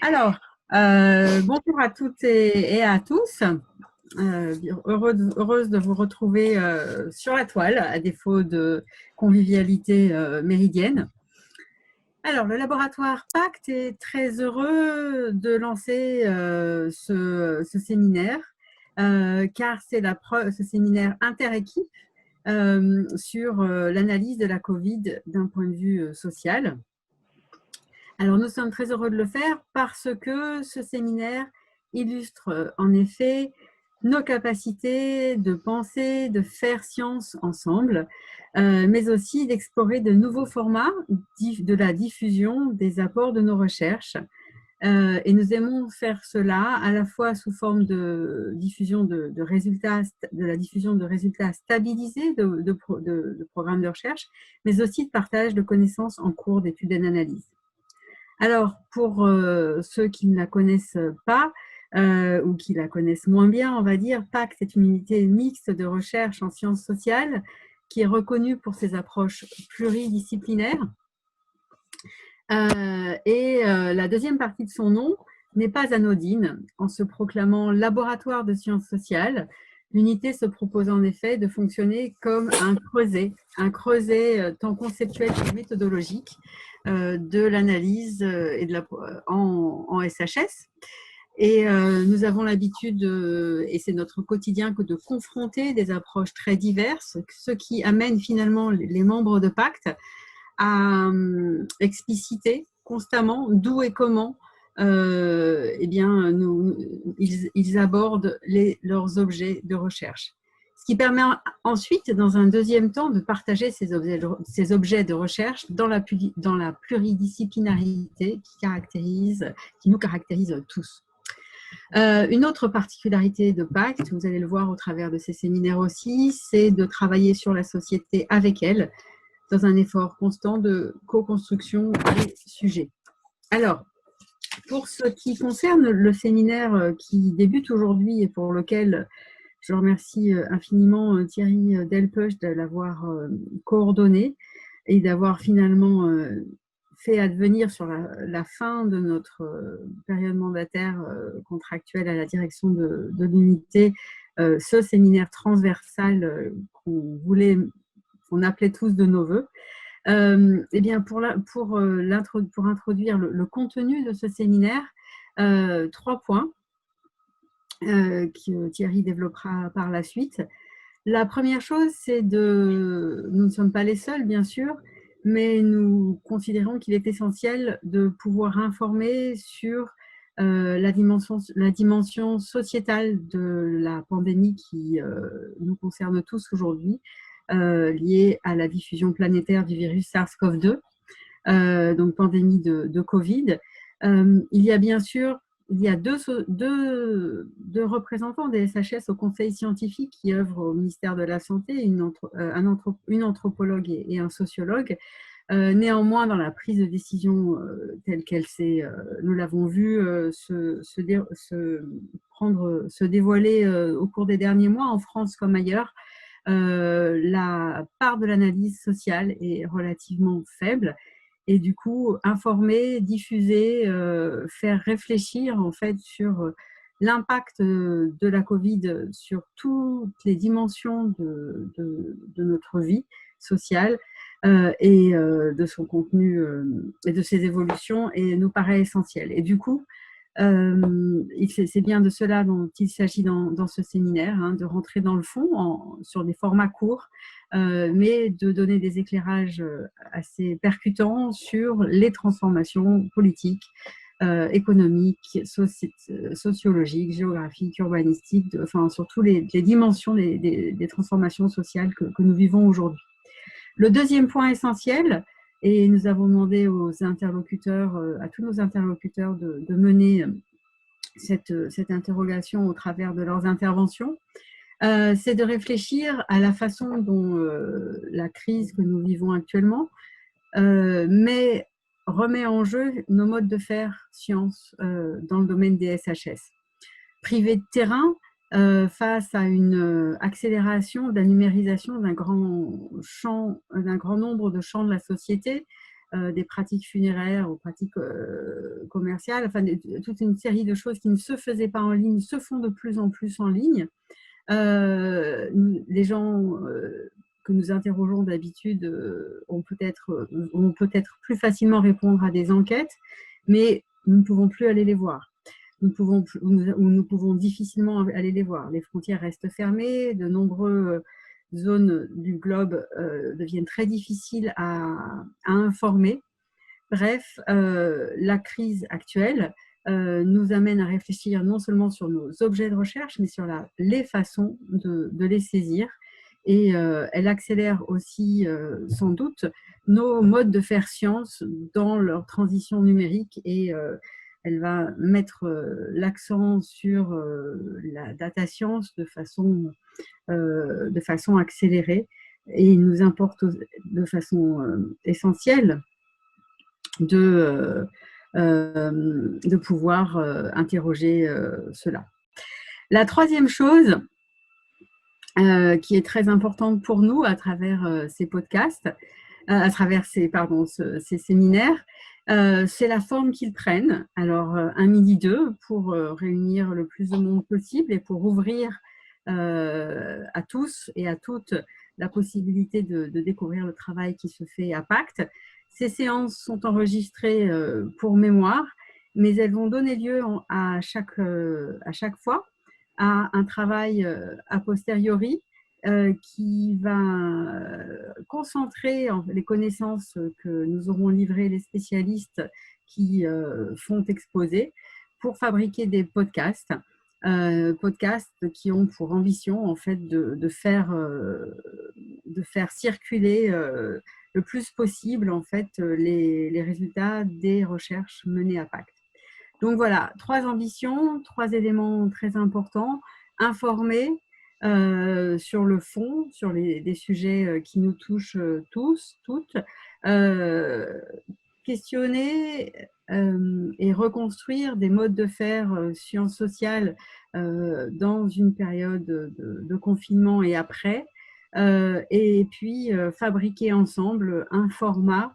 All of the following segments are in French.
Alors, bonjour à toutes et à tous. Heureuse de vous retrouver sur la toile, à défaut de convivialité méridienne. Alors, le laboratoire PACT est très heureux de lancer ce séminaire, car c'est ce séminaire interéquipe sur l'analyse de la Covid d'un point de vue social. Alors, nous sommes très heureux de le faire parce que ce séminaire illustre en effet nos capacités de penser, de faire science ensemble, mais aussi d'explorer de nouveaux formats de la diffusion des apports de nos recherches. Et nous aimons faire cela à la fois sous forme de diffusion de résultats, de la diffusion de résultats stabilisés de programmes de recherche, mais aussi de partage de connaissances en cours d'études et d'analyse. Alors, pour ceux qui ne la connaissent pas ou qui la connaissent moins bien, on va dire, PACT est une unité mixte de recherche en sciences sociales qui est reconnue pour ses approches pluridisciplinaires. La deuxième partie de son nom n'est pas anodine. En se proclamant laboratoire de sciences sociales, l'unité se propose en effet de fonctionner comme un creuset tant conceptuel que méthodologique de l'analyse en SHS. Et nous avons l'habitude, et c'est notre quotidien, que de confronter des approches très diverses, ce qui amène finalement les membres de PACT à expliciter constamment d'où et comment eh bien, ils abordent leurs objets de recherche. Ce qui permet ensuite, dans un deuxième temps, de partager ces objets de recherche dans la pluridisciplinarité qui nous caractérise tous. Une autre particularité de PACT, vous allez le voir au travers de ces séminaires aussi, c'est de travailler sur la société avec elle, dans un effort constant de co-construction des sujets. Alors, pour ce qui concerne le séminaire qui débute aujourd'hui et pour lequel je remercie infiniment Thierry Delpech de l'avoir coordonné et d'avoir finalement fait advenir sur la fin de notre période mandataire contractuelle à la direction de l'unité ce séminaire transversal qu'on appelait tous de nos voeux. Eh bien, pour introduire le contenu de ce séminaire, 3 points que Thierry développera par la suite. La première chose, c'est nous ne sommes pas les seuls, bien sûr, mais nous considérons qu'il est essentiel de pouvoir informer sur la dimension sociétale de la pandémie qui nous concerne tous aujourd'hui, liée à la diffusion planétaire du virus SARS-CoV-2, donc pandémie de Covid. Il y a bien sûr deux représentants des SHS au conseil scientifique qui œuvrent au ministère de la Santé, une anthropologue et un sociologue. Néanmoins, dans la prise de décision telle qu'elle nous l'avons vu se dévoiler au cours des derniers mois, en France comme ailleurs, la part de l'analyse sociale est relativement faible. Et du coup, informer, diffuser, faire réfléchir en fait sur l'impact de la Covid sur toutes les dimensions de notre vie sociale et de son contenu et de ses évolutions et nous paraît essentiel. Et du coup, c'est bien de cela dont il s'agit dans ce séminaire, hein, de rentrer dans le fond sur des formats courts, mais de donner des éclairages assez percutants sur les transformations politiques, économiques, sociologiques, géographiques, urbanistiques, enfin sur toutes les dimensions des transformations sociales que nous vivons aujourd'hui. Le deuxième point essentiel, et nous avons demandé aux interlocuteurs, à tous nos interlocuteurs de mener cette interrogation au travers de leurs interventions, c'est de réfléchir à la façon dont la crise que nous vivons actuellement remet en jeu nos modes de faire science dans le domaine des SHS. Privés de terrain, face à une accélération de la numérisation d'un grand nombre de champs de la société, des pratiques funéraires aux pratiques commerciales, enfin toute une série de choses qui ne se faisaient pas en ligne se font de plus en plus en ligne. Les gens que nous interrogeons d'habitude vont peut-être plus facilement répondre à des enquêtes, mais nous ne pouvons plus aller les voir. Nous pouvons difficilement aller les voir. Les frontières restent fermées, de nombreuses zones du globe deviennent très difficiles à informer. Bref, la crise actuelle nous amène à réfléchir non seulement sur nos objets de recherche, mais sur les façons de les saisir. Et elle accélère aussi, sans doute, nos modes de faire science dans leur transition numérique et elle va mettre l'accent sur la data science de façon accélérée. Et il nous importe de façon essentielle de pouvoir interroger cela. La troisième chose qui est très importante pour nous à travers ces podcasts, à travers ces séminaires, c'est la forme qu'ils prennent. Alors, un midi 2 pour réunir le plus de monde possible et pour ouvrir à tous et à toutes la possibilité de découvrir le travail qui se fait à Pacte. Ces séances sont enregistrées pour mémoire, mais elles vont donner lieu à chaque fois à un travail a posteriori qui va concentrer les connaissances que nous auront livrées les spécialistes qui font exposer pour fabriquer des podcasts. Podcasts qui ont pour ambition en fait de faire circuler le plus possible en fait les résultats des recherches menées à Pacte. Donc voilà, 3 ambitions, 3 éléments très importants: informer sur le fond, sur des sujets qui nous touchent tous, toutes, questionner et reconstruire des modes de faire sciences sociales dans une période de confinement et après, et puis fabriquer ensemble un format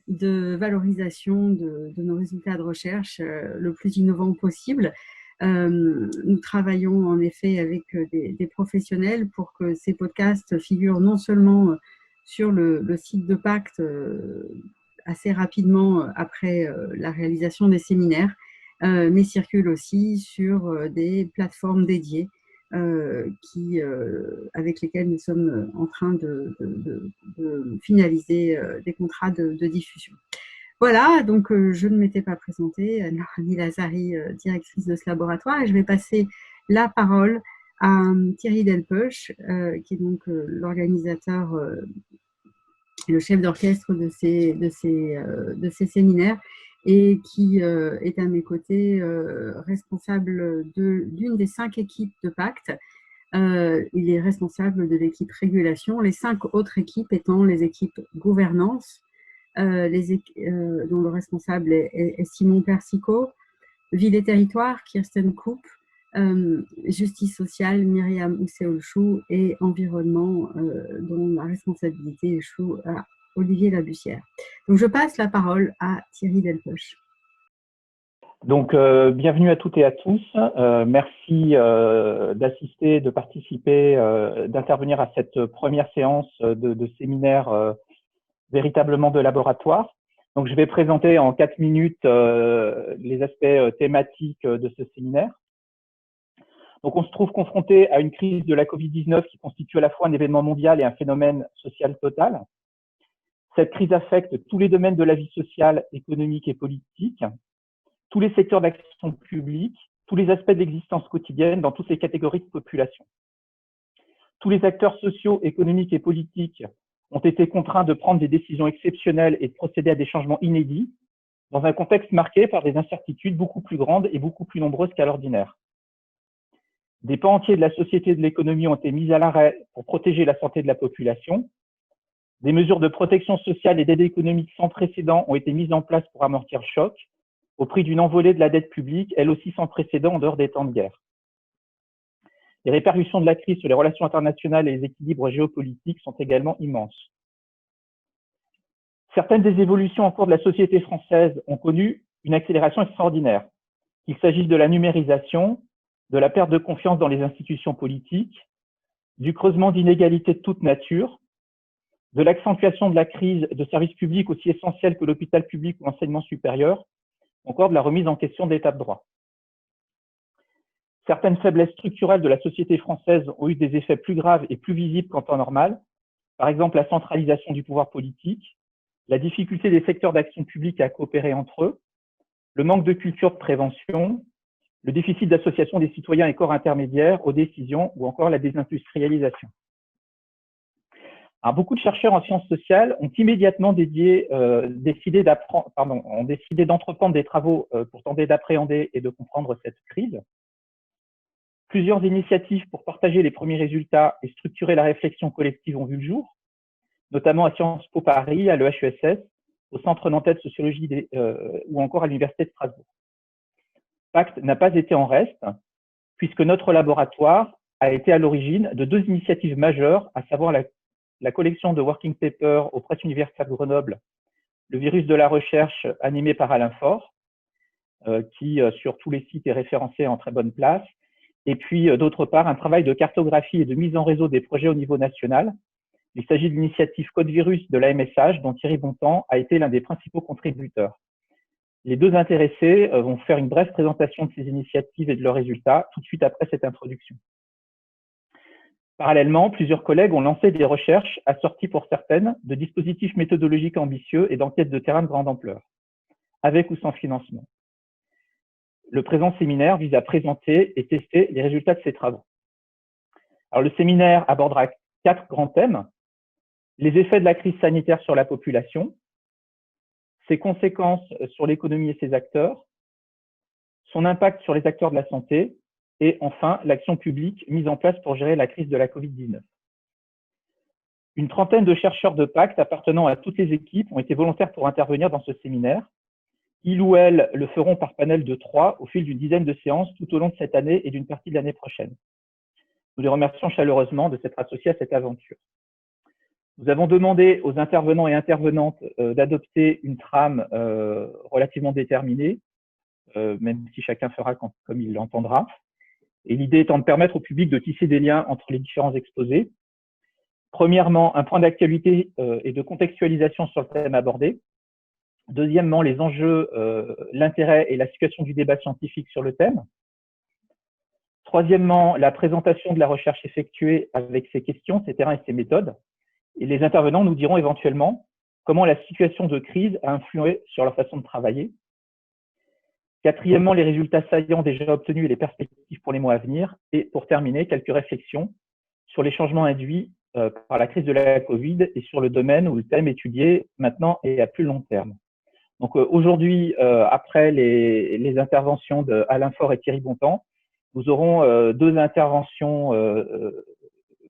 de valorisation de nos résultats de recherche le plus innovant possible. Nous travaillons en effet avec des professionnels pour que ces podcasts figurent non seulement sur le site de Pacte assez rapidement après la réalisation des séminaires, mais circulent aussi sur des plateformes dédiées avec lesquelles nous sommes en train de finaliser des contrats de diffusion. Voilà, donc je ne m'étais pas présentée, Anne-Laure Lazari, directrice de ce laboratoire, et je vais passer la parole à Thierry Delpech, qui est donc l'organisateur et le chef d'orchestre de ces séminaires, et qui est à mes côtés responsable d'une des 5 équipes de Pacte. Il est responsable de l'équipe régulation, les 5 autres équipes étant les équipes gouvernance, dont le responsable est Simon Persico, Ville et territoire, Kirsten Coupe, justice sociale, Myriam Ousseolchou, et environnement, dont la responsabilité échoue à Olivier Labussière. Donc je passe la parole à Thierry Delpech. Donc, bienvenue à toutes et à tous. Merci d'assister, de participer, d'intervenir à cette première séance de séminaire véritablement de laboratoire. Donc, je vais présenter en 4 minutes les aspects thématiques de ce séminaire. Donc, on se trouve confronté à une crise de la Covid-19 qui constitue à la fois un événement mondial et un phénomène social total. Cette crise affecte tous les domaines de la vie sociale, économique et politique, tous les secteurs d'action publique, tous les aspects de l'existence quotidienne dans toutes les catégories de population. Tous les acteurs sociaux, économiques et politiques ont été contraints de prendre des décisions exceptionnelles et de procéder à des changements inédits dans un contexte marqué par des incertitudes beaucoup plus grandes et beaucoup plus nombreuses qu'à l'ordinaire. Des pans entiers de la société et de l'économie ont été mis à l'arrêt pour protéger la santé de la population. Des mesures de protection sociale et d'aide économique sans précédent ont été mises en place pour amortir le choc, au prix d'une envolée de la dette publique, elle aussi sans précédent en dehors des temps de guerre. Les répercussions de la crise sur les relations internationales et les équilibres géopolitiques sont également immenses. Certaines des évolutions en cours de la société française ont connu une accélération extraordinaire, qu'il s'agisse de la numérisation, de la perte de confiance dans les institutions politiques, du creusement d'inégalités de toute nature, de l'accentuation de la crise de services publics aussi essentiels que l'hôpital public ou l'enseignement supérieur, encore de la remise en question de l'état de droit. Certaines faiblesses structurelles de la société française ont eu des effets plus graves et plus visibles qu'en temps normal, par exemple la centralisation du pouvoir politique, la difficulté des secteurs d'action publique à coopérer entre eux, le manque de culture de prévention, le déficit d'association des citoyens et corps intermédiaires aux décisions ou encore la désindustrialisation. Alors, beaucoup de chercheurs en sciences sociales ont immédiatement décidé d'entreprendre des travaux pour tenter d'appréhender et de comprendre cette crise. Plusieurs initiatives pour partager les premiers résultats et structurer la réflexion collective ont vu le jour, notamment à Sciences Po Paris, à l'EHESS, au Centre nantais de sociologie ou encore à l'Université de Strasbourg. PACT n'a pas été en reste, puisque notre laboratoire a été à l'origine de 2 initiatives majeures, à savoir la collection de working papers aux presses universitaires de Grenoble, le virus de la recherche animé par Alain Faure, qui sur tous les sites est référencé en très bonne place, et puis d'autre part un travail de cartographie et de mise en réseau des projets au niveau national. Il s'agit de l'initiative Code Virus de l'AMSH, dont Thierry Bontemps a été l'un des principaux contributeurs. Les 2 intéressés vont faire une brève présentation de ces initiatives et de leurs résultats tout de suite après cette introduction. Parallèlement, plusieurs collègues ont lancé des recherches assorties pour certaines de dispositifs méthodologiques ambitieux et d'enquêtes de terrain de grande ampleur, avec ou sans financement. Le présent séminaire vise à présenter et tester les résultats de ces travaux. Alors, le séminaire abordera 4 grands thèmes: les effets de la crise sanitaire sur la population, ses conséquences sur l'économie et ses acteurs, son impact sur les acteurs de la santé, et enfin, l'action publique mise en place pour gérer la crise de la Covid-19. Une trentaine de chercheurs de PACT appartenant à toutes les équipes ont été volontaires pour intervenir dans ce séminaire. Ils ou elles le feront par panel de 3 au fil d'une dizaine de séances tout au long de cette année et d'une partie de l'année prochaine. Nous les remercions chaleureusement de s'être associés à cette aventure. Nous avons demandé aux intervenants et intervenantes d'adopter une trame relativement déterminée, même si chacun fera comme il l'entendra. Et l'idée étant de permettre au public de tisser des liens entre les différents exposés. Premièrement, un point d'actualité et de contextualisation sur le thème abordé. Deuxièmement, les enjeux, l'intérêt et la situation du débat scientifique sur le thème. Troisièmement, la présentation de la recherche effectuée avec ses questions, ses terrains et ses méthodes. Et les intervenants nous diront éventuellement comment la situation de crise a influé sur leur façon de travailler. Quatrièmement, les résultats saillants déjà obtenus et les perspectives pour les mois à venir. Et pour terminer, quelques réflexions sur les changements induits par la crise de la Covid et sur le domaine ou le thème étudié maintenant et à plus long terme. Donc aujourd'hui, après les interventions d'Alain Faure et Thierry Bontemps, nous aurons 2 interventions,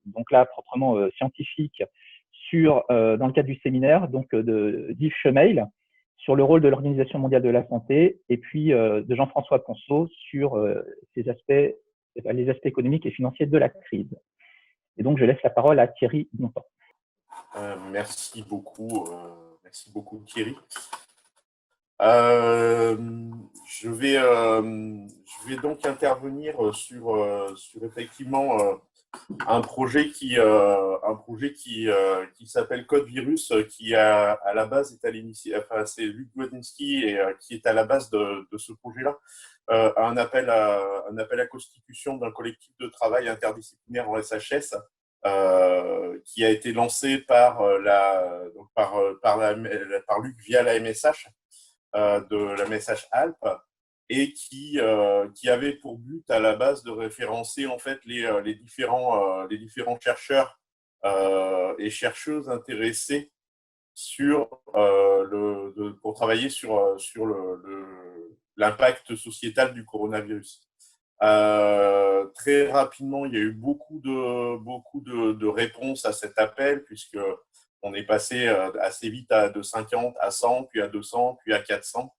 donc là proprement scientifiques, dans le cadre du séminaire, donc d'Yves Chemail, sur le rôle de l'Organisation mondiale de la santé, et puis de Jean-François Ponceau sur les aspects économiques et financiers de la crise. Et donc, je laisse la parole à Thierry Bontemps. Merci beaucoup Thierry. Je vais donc intervenir sur effectivement un projet qui s'appelle Code Virus, qui à la base est à l'initiative, enfin c'est Luc Głodzinski et qui est à la base de ce projet-là, un appel à constitution d'un collectif de travail interdisciplinaire en SHS, qui a été lancé par Luc via la MSH, de la MSH Alpes, et qui avait pour but à la base de référencer en fait les différents chercheurs et chercheuses intéressés pour travailler sur l'impact sociétal du coronavirus. Très rapidement, il y a eu beaucoup de réponses à cet appel, puisque on est passé assez vite de 50 à 100, puis à 200, puis à 400.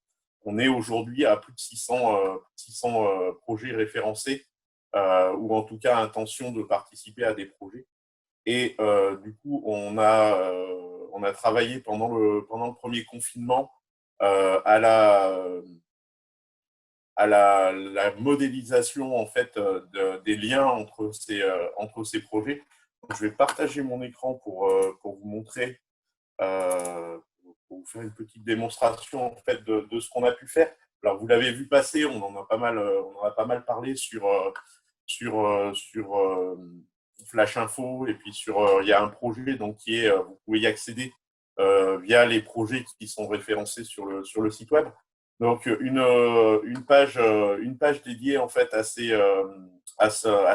On est aujourd'hui à plus de 600 projets référencés, ou en tout cas intention de participer à des projets. Et du coup, on a travaillé pendant le premier confinement à la modélisation en fait des liens entre ces projets. Donc, je vais partager mon écran pour vous montrer, pour vous faire une petite démonstration en fait de ce qu'on a pu faire. Alors vous l'avez vu passer, on en a pas mal parlé sur Flash Info, et puis il y a un projet donc qui est, vous pouvez y accéder via les projets qui sont référencés sur le site web. Donc une page dédiée en fait à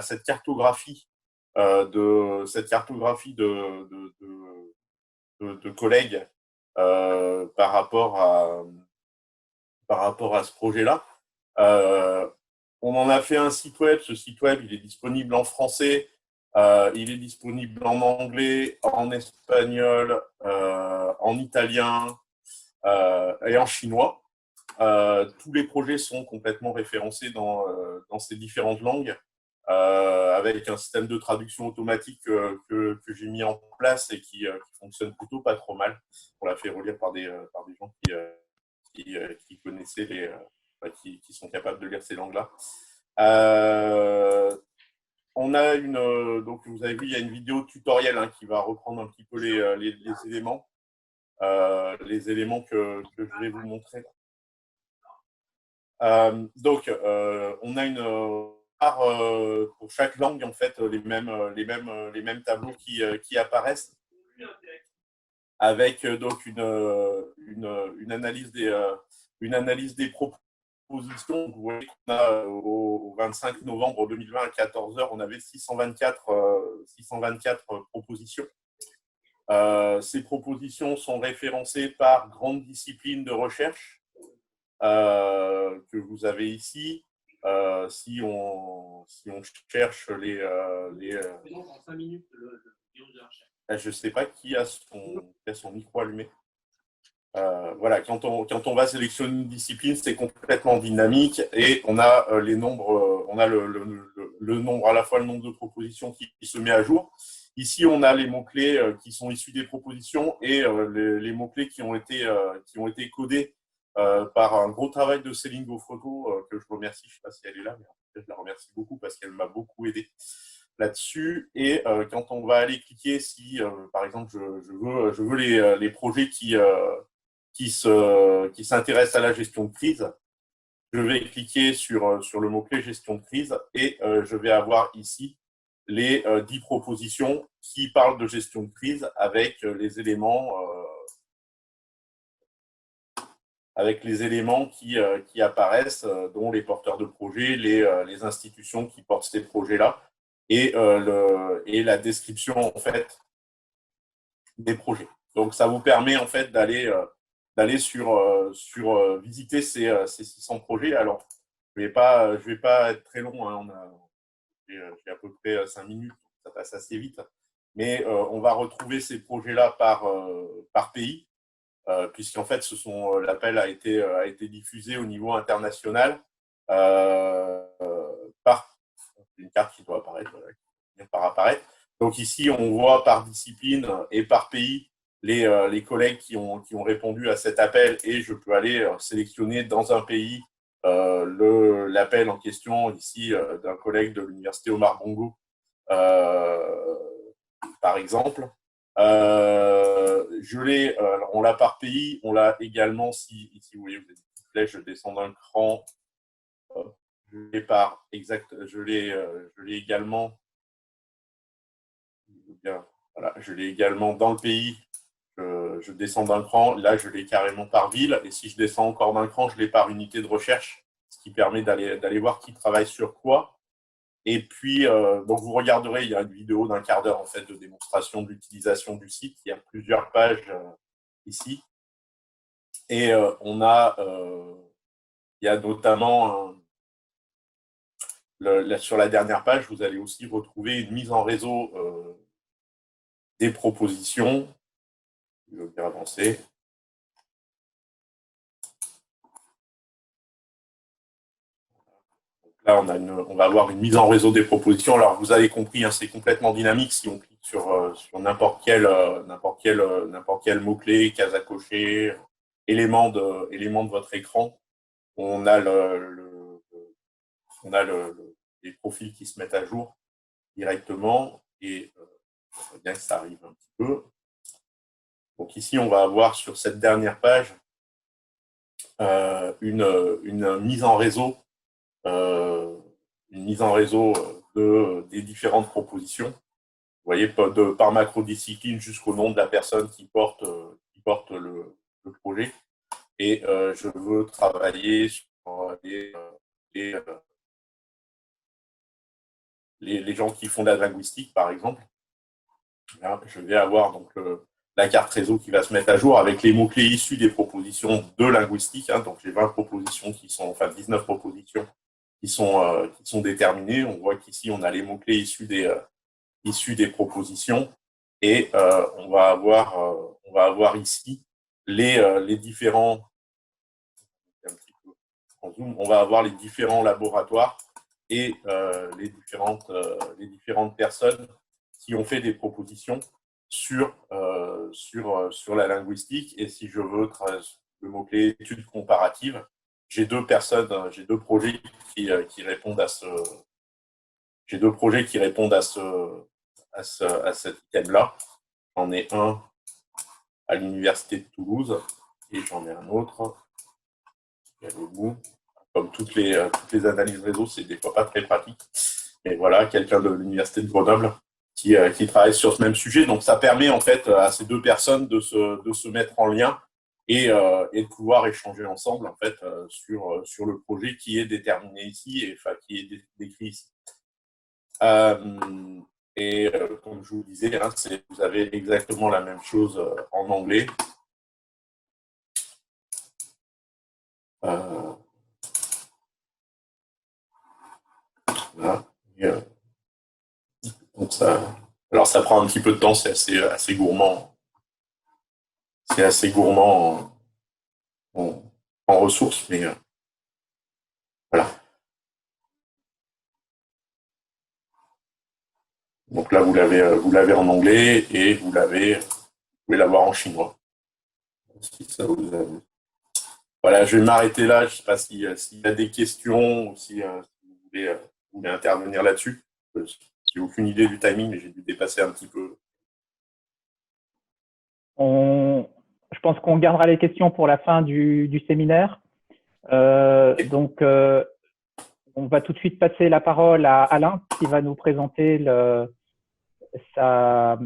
cette cartographie de collègues par rapport à ce projet-là. On en a fait un site web. Ce site web, il est disponible en français, il est disponible en anglais, en espagnol, en italien et en chinois. Tous les projets sont complètement référencés dans ces différentes langues, avec un système de traduction automatique que j'ai mis en place et qui fonctionne plutôt pas trop mal. On l'a fait relire par des gens qui connaissaient qui sont capables de lire ces langues-là. On a donc vous avez vu, il y a une vidéo tutoriel qui va reprendre un petit peu les éléments que je vais vous montrer. Donc, on a pour chaque langue en fait les mêmes tableaux qui apparaissent, avec donc une analyse des propositions. Vous voyez qu'on a au 25 novembre 2020 à 14h, on avait 624 propositions. Ces propositions sont référencées par grande discipline de recherche que vous avez ici. Si on cherche les en 5 minutes, je ne sais pas qui a son micro allumé. Voilà, quand on va sélectionner une discipline, c'est complètement dynamique et on a les nombres, on a le nombre, à la fois le nombre de propositions qui se met à jour. Ici, on a les mots-clés qui sont issus des propositions et les mots-clés qui ont été codés par un gros travail de Céline Gaufreto, que je remercie. Je ne sais pas si elle est là, mais je la remercie beaucoup parce qu'elle m'a beaucoup aidé là-dessus. Et quand on va aller cliquer, si par exemple je veux les projets qui s'intéressent à la gestion de crise, je vais cliquer sur le mot-clé gestion de crise et je vais avoir ici les 10 propositions qui parlent de gestion de crise avec les éléments qui apparaissent, dont les porteurs de projets, les institutions qui portent ces projets-là et la description en fait des projets. Donc ça vous permet en fait d'aller visiter ces 600 projets. Alors je vais pas être très long, j'ai à peu près 5 minutes, ça passe assez vite, mais on va retrouver ces projets-là par pays. Puisqu'en fait, l'appel a été diffusé au niveau international par une carte qui doit apparaître, Donc ici, on voit par discipline et par pays les collègues qui ont répondu à cet appel, et je peux aller sélectionner dans un pays l'appel en question, ici, d'un collègue de l'université Omar Bongo, par exemple. On l'a par pays, on l'a également, si vous voyez, vous êtes là, je descends d'un cran, je l'ai également, voilà, je l'ai également dans le pays, je descends d'un cran, là je l'ai carrément par ville, et si je descends encore d'un cran, je l'ai par unité de recherche, ce qui permet d'aller voir qui travaille sur quoi. Et puis, donc vous regarderez, il y a une vidéo d'1 quart d'heure en fait, de démonstration de l'utilisation du site. Il y a plusieurs pages ici. Et il y a notamment, sur la dernière page, vous allez aussi retrouver une mise en réseau des propositions. Je vais bien avancer. Donc Là, on va avoir une mise en réseau des propositions. Alors, vous avez compris, hein, c'est complètement dynamique. Si on clique sur n'importe quel mot-clé, case à cocher, élément de votre écran, on a les profils qui se mettent à jour directement. Et je bien que ça arrive un petit peu. Donc ici, on va avoir sur cette dernière page une mise en réseau des différentes propositions. Vous voyez, par macro-discipline jusqu'au nom de la personne qui porte le projet. Et je veux travailler sur les gens qui font de la linguistique, par exemple. Là, je vais avoir donc la carte réseau qui va se mettre à jour avec les mots-clés issus des propositions de linguistique. Hein, donc, j'ai 20 propositions 19 propositions qui sont déterminées. On voit qu'ici, on a les mots-clés issus des propositions. Et on va avoir ici les différents. On va avoir les différents laboratoires et les différentes personnes qui ont fait des propositions sur la linguistique. Et si je veux le mot-clé études comparatives, j'ai deux projets qui répondent à cet item-là. J'en ai un à l'université de Toulouse et j'en ai un autre qui est au bout. Comme toutes les analyses réseau, c'est des fois pas très pratique. Mais voilà, quelqu'un de l'université de Grenoble qui travaille sur ce même sujet. Donc, ça permet en fait à ces deux personnes de se mettre en lien et de pouvoir échanger ensemble en fait sur le projet qui est déterminé ici et qui est décrit ici. Comme je vous disais, hein, vous avez exactement la même chose en anglais. Voilà. Donc alors ça prend un petit peu de temps, c'est assez gourmand. C'est assez gourmand en ressources, mais voilà. Donc là, vous l'avez en anglais et vous pouvez l'avoir en chinois. Si ça vous a... Voilà, je vais m'arrêter là. Je ne sais pas s'il y a des questions ou si vous voulez intervenir là-dessus. J'ai aucune idée du timing, mais j'ai dû dépasser un petit peu. Je pense qu'on gardera les questions pour la fin du séminaire. Donc, on va tout de suite passer la parole à Alain qui va nous présenter sa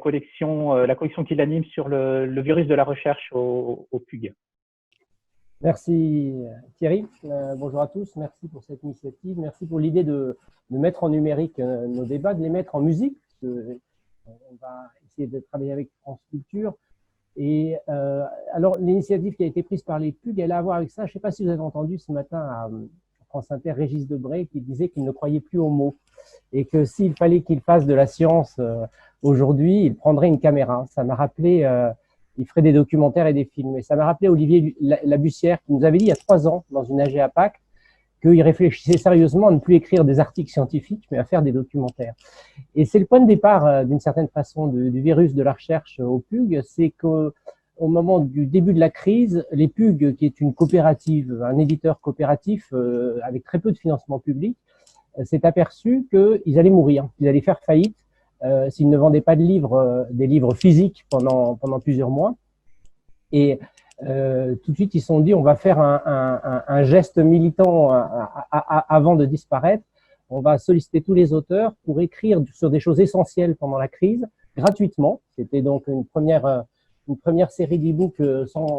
collection, la collection qu'il anime sur le virus de la recherche au PUG. Merci Thierry, bonjour à tous, merci pour cette initiative, merci pour l'idée de mettre en numérique nos débats, de les mettre en musique, parce que on va essayer de travailler avec France Culture. Et alors l'initiative qui a été prise par les PUG, elle a à voir avec ça. Je ne sais pas si vous avez entendu ce matin à France Inter Régis Debray qui disait qu'il ne croyait plus aux mots et que s'il fallait qu'il fasse de la science aujourd'hui, il prendrait une caméra. Ça m'a rappelé... il ferait des documentaires et des films. Et ça m'a rappelé Olivier Labussière qui nous avait dit il y a 3 ans, dans une AG à Pâques, qu'il réfléchissait sérieusement à ne plus écrire des articles scientifiques, mais à faire des documentaires. Et c'est le point de départ, d'une certaine façon, du virus de la recherche au PUG, c'est qu'au moment du début de la crise, les PUG, qui est une coopérative, un éditeur coopératif avec très peu de financement public, s'est aperçu qu'ils allaient mourir, qu'ils allaient faire faillite, s'ils ne vendaient pas de livres, des livres physiques pendant plusieurs mois. Et tout de suite, ils se sont dit, on va faire un geste militant avant de disparaître. On va solliciter tous les auteurs pour écrire sur des choses essentielles pendant la crise, gratuitement. C'était donc une première série d'e-books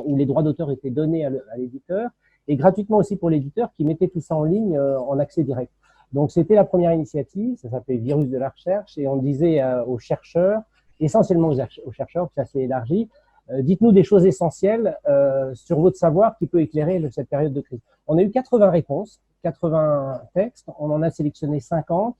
où les droits d'auteur étaient donnés à l'éditeur, et gratuitement aussi pour l'éditeur qui mettait tout ça en ligne en accès direct. Donc, c'était la première initiative, ça s'appelait Virus de la recherche, et on disait aux chercheurs, essentiellement aux chercheurs, puis ça s'est élargi, dites-nous des choses essentielles sur votre savoir qui peut éclairer cette période de crise. On a eu 80 réponses, 80 textes, on en a sélectionné 50.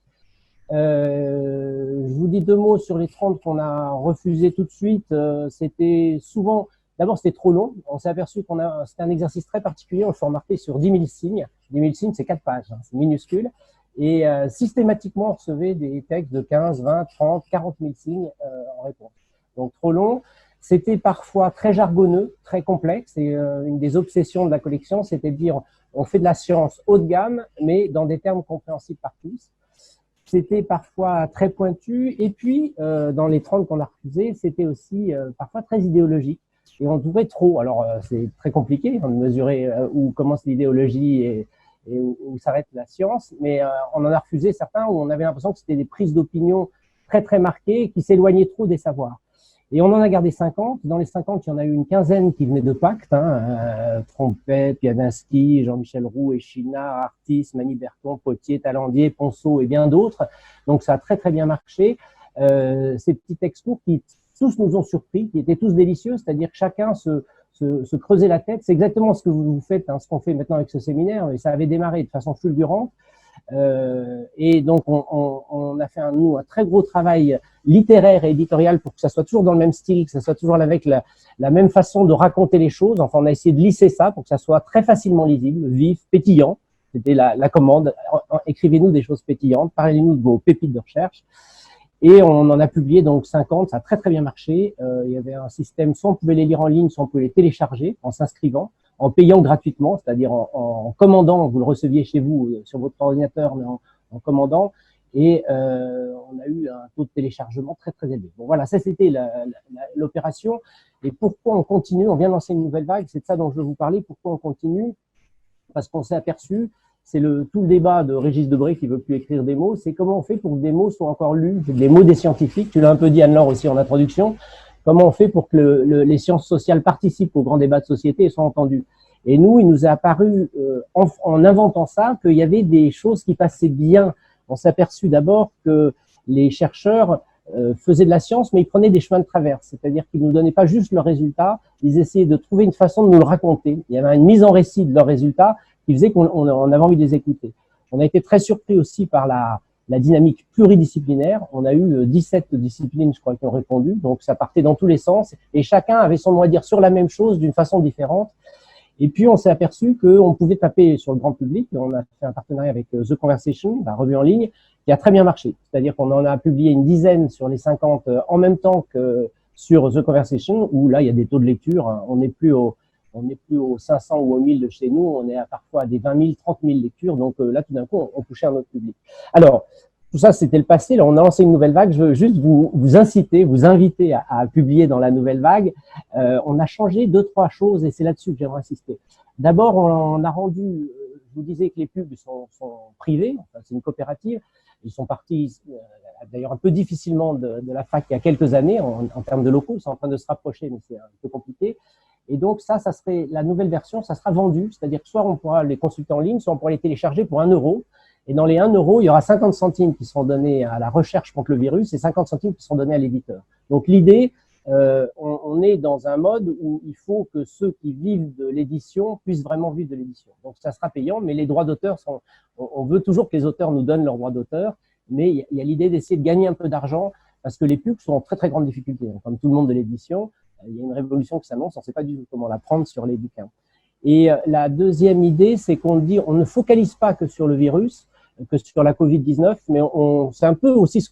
Je vous dis 2 mots sur les 30 qu'on a refusés tout de suite. C'était souvent, d'abord c'était trop long, on s'est aperçu c'était un exercice très particulier, on le fait remarquer sur 10 000 signes. 10 000 signes, c'est 4 pages, hein, c'est minuscule. Et systématiquement, on recevait des textes de 15, 20, 30, 40 000 signes en réponse. Donc, trop long. C'était parfois très jargonneux, très complexe. Et une des obsessions de la collection, c'était de dire on fait de la science haut de gamme, mais dans des termes compréhensibles par tous. C'était parfois très pointu. Et puis, dans les 30 qu'on a refusés, c'était aussi parfois très idéologique. Et on trouvait trop. Alors, c'est très compliqué de mesurer où commence l'idéologie et où s'arrête la science. Mais on en a refusé certains où on avait l'impression que c'était des prises d'opinion très, très marquées qui s'éloignaient trop des savoirs. Et on en a gardé 50. Dans les 50, il y en a eu une quinzaine qui venaient de Pacte, Trompette, Piavinski, Jean-Michel Roux, Echina, Artis, Mani Berton, Potier, Talandier, Ponceau et bien d'autres. Donc ça a très très bien marché. Ces petits textes courts qui tous nous ont surpris, qui étaient tous délicieux, c'est-à-dire que chacun se creusait la tête. C'est exactement ce que vous faites, ce qu'on fait maintenant avec ce séminaire, et ça avait démarré de façon fulgurante. Et donc on a fait un très gros travail littéraire et éditorial pour que ça soit toujours dans le même style, que ça soit toujours avec la même façon de raconter les choses. Enfin, on a essayé de lisser ça pour que ça soit très facilement lisible, vif, pétillant. C'était la commande. Écrivez-nous des choses pétillantes, parlez-nous de vos pépites de recherche. Et on en a publié donc 50, ça a très très bien marché. Il y avait un système, soit on pouvait les lire en ligne, soit on pouvait les télécharger en s'inscrivant, en payant gratuitement, c'est-à-dire en commandant, vous le receviez chez vous sur votre ordinateur, mais en commandant. Et on a eu un taux de téléchargement très très élevé. Bon voilà, ça c'était l'opération. Et pourquoi on continue? On vient de lancer une nouvelle vague, c'est de ça dont je veux vous parler. Pourquoi on continue? Parce qu'on s'est aperçu, c'est tout le débat de Régis Debray qui veut plus écrire des mots, c'est comment on fait pour que des mots soient encore lus, les mots des scientifiques. Tu l'as un peu dit Anne-Laure aussi en introduction. Comment on fait pour que les sciences sociales participent au grand débat de société et soient entendues? Et nous, il nous est apparu, en inventant ça, qu'il y avait des choses qui passaient bien. On s'est aperçu d'abord que les chercheurs faisaient de la science, mais ils prenaient des chemins de traverse. C'est-à-dire qu'ils ne nous donnaient pas juste leurs résultats, ils essayaient de trouver une façon de nous le raconter. Il y avait une mise en récit de leurs résultats qui faisait qu'on avait envie de les écouter. On a été très surpris aussi par la dynamique pluridisciplinaire. On a eu 17 disciplines, je crois, qui ont répondu. Donc, ça partait dans tous les sens. Et chacun avait son mot à dire sur la même chose d'une façon différente. Et puis, on s'est aperçu qu'on pouvait taper sur le grand public. On a fait un partenariat avec The Conversation, la revue en ligne, qui a très bien marché. C'est-à-dire qu'on en a publié une dizaine sur les 50 en même temps que sur The Conversation, où là, il y a des taux de lecture. On n'est plus aux 500 ou aux 1000 de chez nous, on est parfois à des 20 000, 30 000 lectures. Donc là, tout d'un coup, on touchait un autre public. Alors, tout ça, c'était le passé. Là, on a lancé une nouvelle vague. Je veux juste vous inciter, vous inviter à publier dans la nouvelle vague. On a changé 2-3 choses et c'est là-dessus que j'aimerais insister. D'abord, on a rendu, je vous disais que les pubs sont privés, enfin, c'est une coopérative. Ils sont partis, d'ailleurs, un peu difficilement de la fac il y a quelques années en termes de locaux. C'est en train de se rapprocher, mais c'est un peu compliqué. Et donc, ça serait la nouvelle version, ça sera vendu. C'est-à-dire que soit on pourra les consulter en ligne, soit on pourra les télécharger pour 1 €. Et dans les 1 €, il y aura 50 centimes qui seront donnés à la recherche contre le virus et 50 centimes qui seront donnés à l'éditeur. Donc, l'idée, on est dans un mode où il faut que ceux qui vivent de l'édition puissent vraiment vivre de l'édition. Donc, ça sera payant, mais les droits d'auteur on veut toujours que les auteurs nous donnent leurs droits d'auteur, mais il y a l'idée d'essayer de gagner un peu d'argent parce que les pubs sont en très, très grande difficulté. Comme tout le monde de l'édition, il y a une révolution qui s'annonce, on ne sait pas du tout comment la prendre sur les bouquins. Et la deuxième idée, c'est qu'on ne focalise pas que sur le virus, que sur la Covid-19, mais c'est un peu aussi ce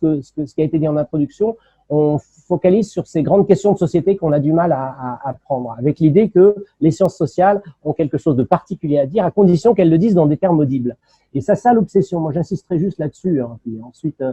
qui a été dit en introduction, on focalise sur ces grandes questions de société qu'on a du mal à prendre, avec l'idée que les sciences sociales ont quelque chose de particulier à dire, à condition qu'elles le disent dans des termes audibles. Et ça l'obsession. Moi, j'insisterai juste là-dessus. Puis ensuite,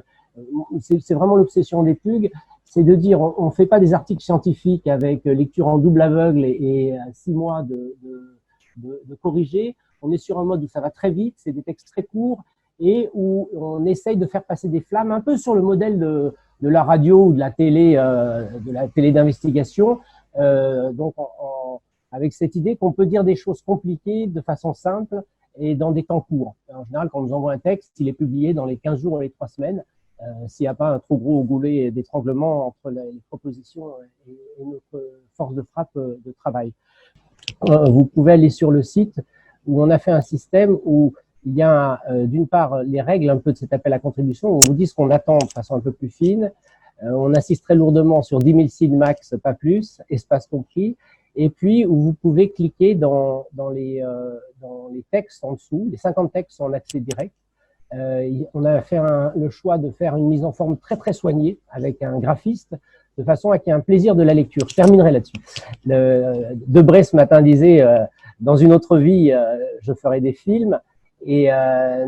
c'est vraiment l'obsession des PUG, c'est de dire on ne fait pas des articles scientifiques avec lecture en double aveugle et 6 mois de corriger. On est sur un mode où ça va très vite, c'est des textes très courts et où on essaye de faire passer des flammes un peu sur le modèle de la radio ou de la télé d'investigation. Donc, avec cette idée qu'on peut dire des choses compliquées de façon simple et dans des temps courts. En général, quand on nous envoie un texte, il est publié dans les 15 jours ou les 3 semaines. S'il n'y a pas un trop gros goulet d'étranglement entre les propositions et notre force de frappe de travail. Vous pouvez aller sur le site où on a fait un système où il y a d'une part les règles un peu de cet appel à contribution, où on vous dit ce qu'on attend de façon un peu plus fine. On insiste très lourdement sur 10 000 signes max, pas plus, espace compris. et puis où vous pouvez cliquer dans les textes en dessous. Les 50 textes sont en accès direct. On a fait le choix de faire une mise en forme très très soignée avec un graphiste, de façon à qu'il y ait un plaisir de la lecture. Je terminerai là-dessus. Debré ce matin disait dans une autre vie, je ferai des films. Et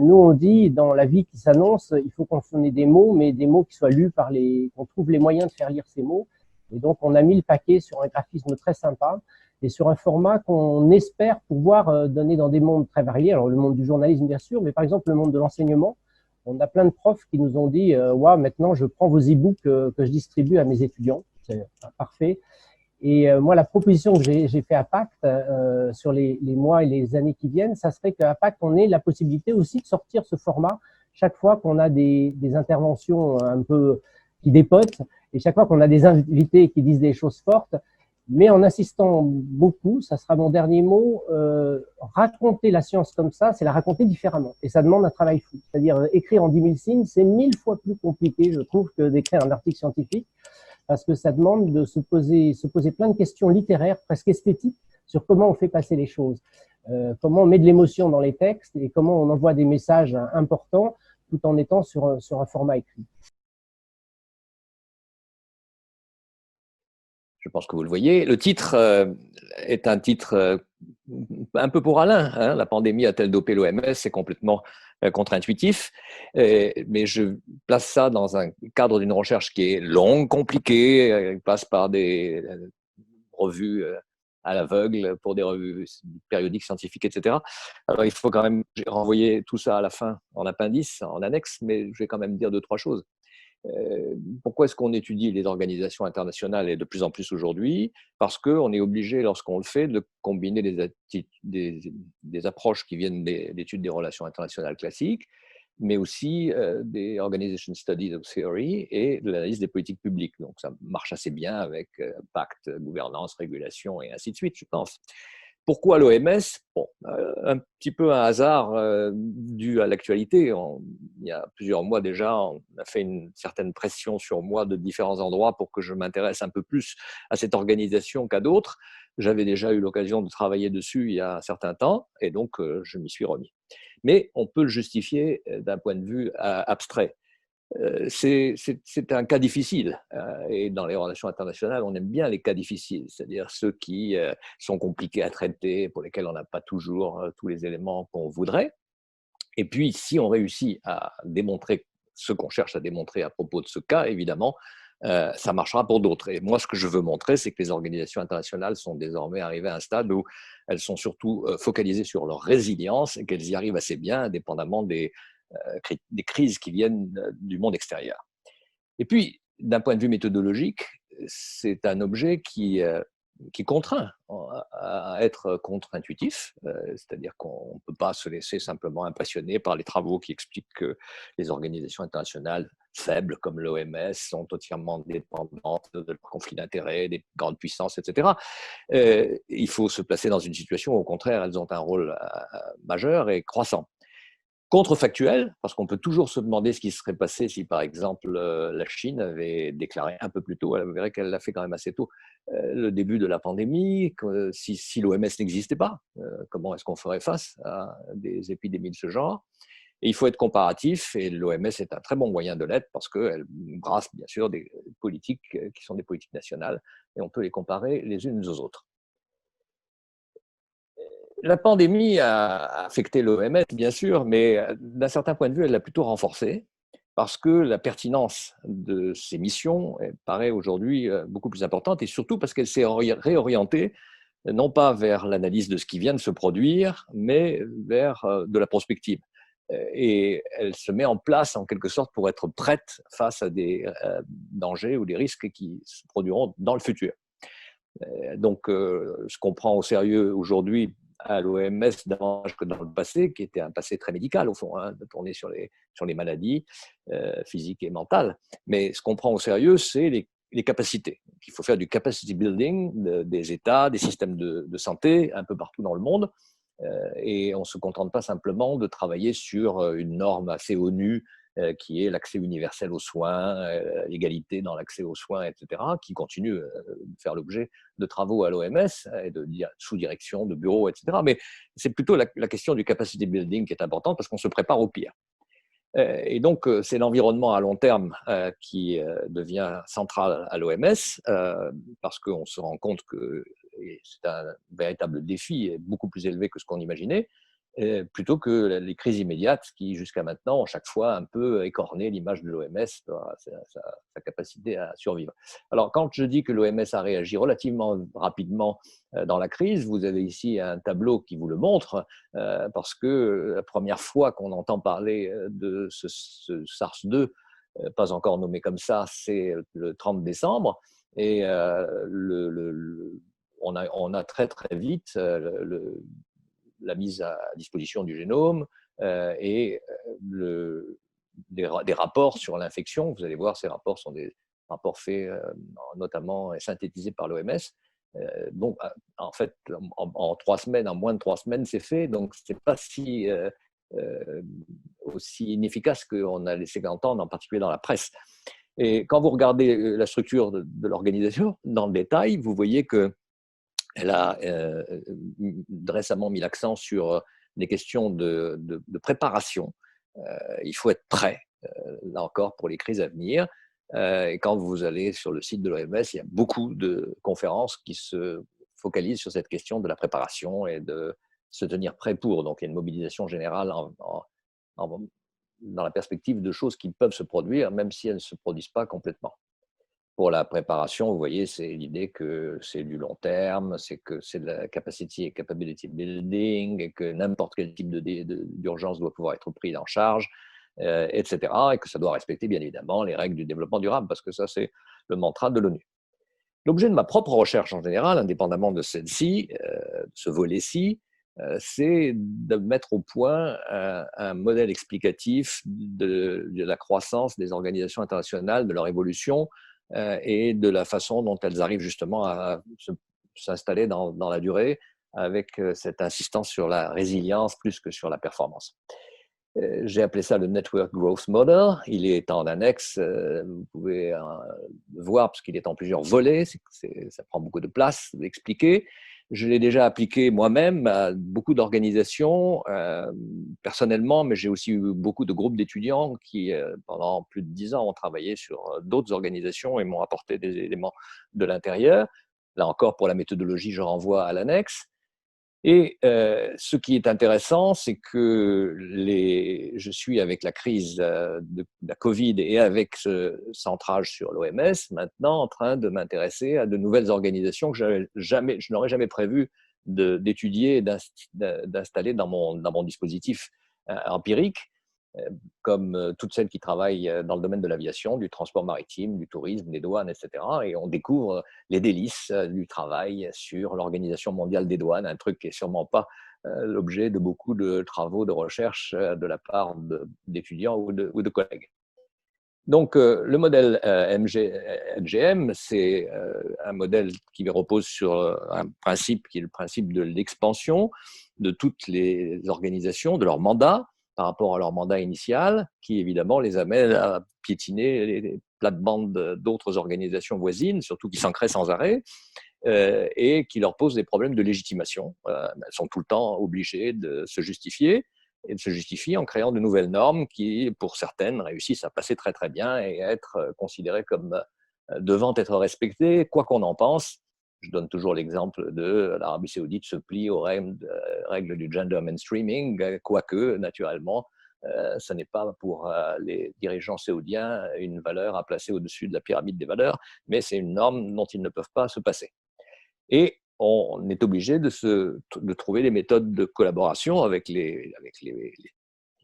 nous, on dit, dans la vie qui s'annonce, il faut qu'on ait des mots, mais des mots qui soient lus par qu'on trouve les moyens de faire lire ces mots. Et donc, on a mis le paquet sur un graphisme très sympa et sur un format qu'on espère pouvoir donner dans des mondes très variés. Alors, le monde du journalisme, bien sûr, mais par exemple, le monde de l'enseignement. On a plein de profs qui nous ont dit « Waouh, maintenant, je prends vos e-books que je distribue à mes étudiants. » C'est parfait. Et moi, la proposition que j'ai fait à Pacte sur les mois et les années qui viennent, ça serait qu'à Pacte, on ait la possibilité aussi de sortir ce format chaque fois qu'on a des interventions un peu qui dépotent et chaque fois qu'on a des invités qui disent des choses fortes, mais en insistant beaucoup, ça sera mon dernier mot, raconter la science comme ça, c'est la raconter différemment. Et ça demande un travail fou. C'est-à-dire écrire en 10 000 signes, c'est 1000 fois plus compliqué, je trouve, que d'écrire un article scientifique, parce que ça demande de se poser plein de questions littéraires, presque esthétiques, sur comment on fait passer les choses, comment on met de l'émotion dans les textes et comment on envoie des messages importants tout en étant sur un format écrit. Je pense que vous le voyez. Le titre est un titre un peu pour Alain. Hein, la pandémie a-t-elle dopé l'OMS? C'est complètement contre-intuitif. Mais je place ça dans un cadre d'une recherche qui est longue, compliquée, passe par des revues à l'aveugle, pour des revues périodiques scientifiques, etc. Alors, il faut quand même renvoyer tout ça à la fin en appendice, en annexe, mais je vais quand même dire 2-3 choses. Pourquoi est-ce qu'on étudie les organisations internationales et de plus en plus aujourd'hui? Parce qu'on est obligé, lorsqu'on le fait, de combiner des approches qui viennent des études des relations internationales classiques, mais aussi des Organization Studies of Theory et de l'analyse des politiques publiques. Donc ça marche assez bien avec pacte, gouvernance, régulation et ainsi de suite, je pense. Pourquoi l'OMS? Bon, un petit peu un hasard dû à l'actualité. Il y a plusieurs mois déjà, on a fait une certaine pression sur moi de différents endroits pour que je m'intéresse un peu plus à cette organisation qu'à d'autres. J'avais déjà eu l'occasion de travailler dessus il y a un certain temps et donc je m'y suis remis. Mais on peut le justifier d'un point de vue abstrait. C'est un cas difficile et dans les relations internationales, on aime bien les cas difficiles, c'est-à-dire ceux qui sont compliqués à traiter, pour lesquels on n'a pas toujours tous les éléments qu'on voudrait. Et puis, si on réussit à démontrer ce qu'on cherche à démontrer à propos de ce cas, évidemment, ça marchera pour d'autres. Et moi, ce que je veux montrer, c'est que les organisations internationales sont désormais arrivées à un stade où elles sont surtout focalisées sur leur résilience et qu'elles y arrivent assez bien, indépendamment des crises qui viennent du monde extérieur. Et puis, d'un point de vue méthodologique, c'est un objet qui contraint à être contre-intuitif, c'est-à-dire qu'on ne peut pas se laisser simplement impressionner par les travaux qui expliquent que les organisations internationales faibles comme l'OMS sont entièrement dépendantes de conflits d'intérêts, des grandes puissances, etc. Il faut se placer dans une situation où, au contraire, elles ont un rôle majeur et croissant. Contrefactuel, parce qu'on peut toujours se demander ce qui serait passé si, par exemple, la Chine avait déclaré un peu plus tôt, elle verrait qu'elle l'a fait quand même assez tôt, le début de la pandémie, si l'OMS n'existait pas, comment est-ce qu'on ferait face à des épidémies de ce genre? Et il faut être comparatif, et l'OMS est un très bon moyen de l'être, parce qu'elle brasse bien sûr des politiques qui sont des politiques nationales, et on peut les comparer les unes aux autres. La pandémie a affecté l'OMS, bien sûr, mais d'un certain point de vue, elle l'a plutôt renforcée parce que la pertinence de ses missions paraît aujourd'hui beaucoup plus importante et surtout parce qu'elle s'est réorientée non pas vers l'analyse de ce qui vient de se produire, mais vers de la prospective. Et elle se met en place en quelque sorte pour être prête face à des dangers ou des risques qui se produiront dans le futur. Donc, ce qu'on prend au sérieux aujourd'hui à l'OMS davantage que dans le passé, qui était un passé très médical au fond, hein, de tourner sur les maladies physiques et mentales. Mais ce qu'on prend au sérieux, c'est les capacités. Il faut faire du capacity building des États, des systèmes de santé un peu partout dans le monde. Et on ne se contente pas simplement de travailler sur une norme assez ONU qui est l'accès universel aux soins, l'égalité dans l'accès aux soins, etc., qui continue de faire l'objet de travaux à l'OMS et sous direction de bureaux, etc. Mais c'est plutôt la question du capacity building qui est importante parce qu'on se prépare au pire. Et donc, c'est l'environnement à long terme qui devient central à l'OMS parce qu'on se rend compte que c'est un véritable défi et beaucoup plus élevé que ce qu'on imaginait, plutôt que les crises immédiates qui, jusqu'à maintenant, ont chaque fois un peu écorné l'image de l'OMS, sa capacité à survivre. Alors, quand je dis que l'OMS a réagi relativement rapidement dans la crise, vous avez ici un tableau qui vous le montre, parce que la première fois qu'on entend parler de ce SARS-2, pas encore nommé comme ça, c'est le 30 décembre, et on a très très vite la mise à disposition du génome et des rapports sur l'infection. Vous allez voir, ces rapports sont des rapports faits notamment et synthétisés par l'OMS. Donc, en fait, en 3 semaines, en moins de 3 semaines, c'est fait. Donc, ce n'est pas aussi inefficace qu'on a laissé entendre, en particulier dans la presse. Et quand vous regardez la structure de l'organisation dans le détail, vous voyez qu'elle a récemment mis l'accent sur des questions de préparation. Il faut être prêt, là encore, pour les crises à venir. Et quand vous allez sur le site de l'OMS, il y a beaucoup de conférences qui se focalisent sur cette question de la préparation et de se tenir prêt pour. Donc, il y a une mobilisation générale dans la perspective de choses qui peuvent se produire, même si elles ne se produisent pas complètement. Pour la préparation, vous voyez, c'est l'idée que c'est du long terme, c'est que c'est de la capacity et capability building, et que n'importe quel type d'urgence doit pouvoir être pris en charge, etc. Et que ça doit respecter, bien évidemment, les règles du développement durable, parce que ça, c'est le mantra de l'ONU. L'objet de ma propre recherche en général, indépendamment de celle-ci, ce volet-ci, c'est de mettre au point un modèle explicatif de la croissance des organisations internationales, de leur évolution, et de la façon dont elles arrivent justement à s'installer dans la durée avec cette insistance sur la résilience plus que sur la performance. J'ai appelé ça le Network Growth Model. Il est en annexe, vous pouvez le voir parce qu'il est en plusieurs volets, ça prend beaucoup de place d'expliquer. Je l'ai déjà appliqué moi-même à beaucoup d'organisations, personnellement, mais j'ai aussi eu beaucoup de groupes d'étudiants qui, pendant plus de 10 ans, ont travaillé sur d'autres organisations et m'ont apporté des éléments de l'intérieur. Là encore, pour la méthodologie, je renvoie à l'annexe. Et ce qui est intéressant, c'est que je suis avec la crise de la Covid et avec ce centrage sur l'OMS, maintenant en train de m'intéresser à de nouvelles organisations que je n'aurais jamais prévu d'étudier et d'installer dans mon dispositif empirique, comme toutes celles qui travaillent dans le domaine de l'aviation, du transport maritime, du tourisme, des douanes, etc. Et on découvre les délices du travail sur l'Organisation mondiale des douanes, un truc qui n'est sûrement pas l'objet de beaucoup de travaux de recherche de la part d'étudiants ou de collègues. Donc, le modèle MGM, c'est un modèle qui repose sur un principe qui est le principe de l'expansion de toutes les organisations, de leur mandat, par rapport à leur mandat initial, qui évidemment les amène à piétiner les plates-bandes d'autres organisations voisines, surtout qui s'en créent sans arrêt, et qui leur posent des problèmes de légitimation. Elles sont tout le temps obligées de se justifier, et de se justifier en créant de nouvelles normes qui, pour certaines, réussissent à passer très très bien et à être considérées comme devant être respectées, quoi qu'on en pense. Je donne toujours l'exemple de l'Arabie Saoudite se plie aux règles du gender mainstreaming, quoique, naturellement, ce n'est pas pour les dirigeants saoudiens une valeur à placer au-dessus de la pyramide des valeurs, mais c'est une norme dont ils ne peuvent pas se passer. Et on est obligé de trouver des méthodes de collaboration avec les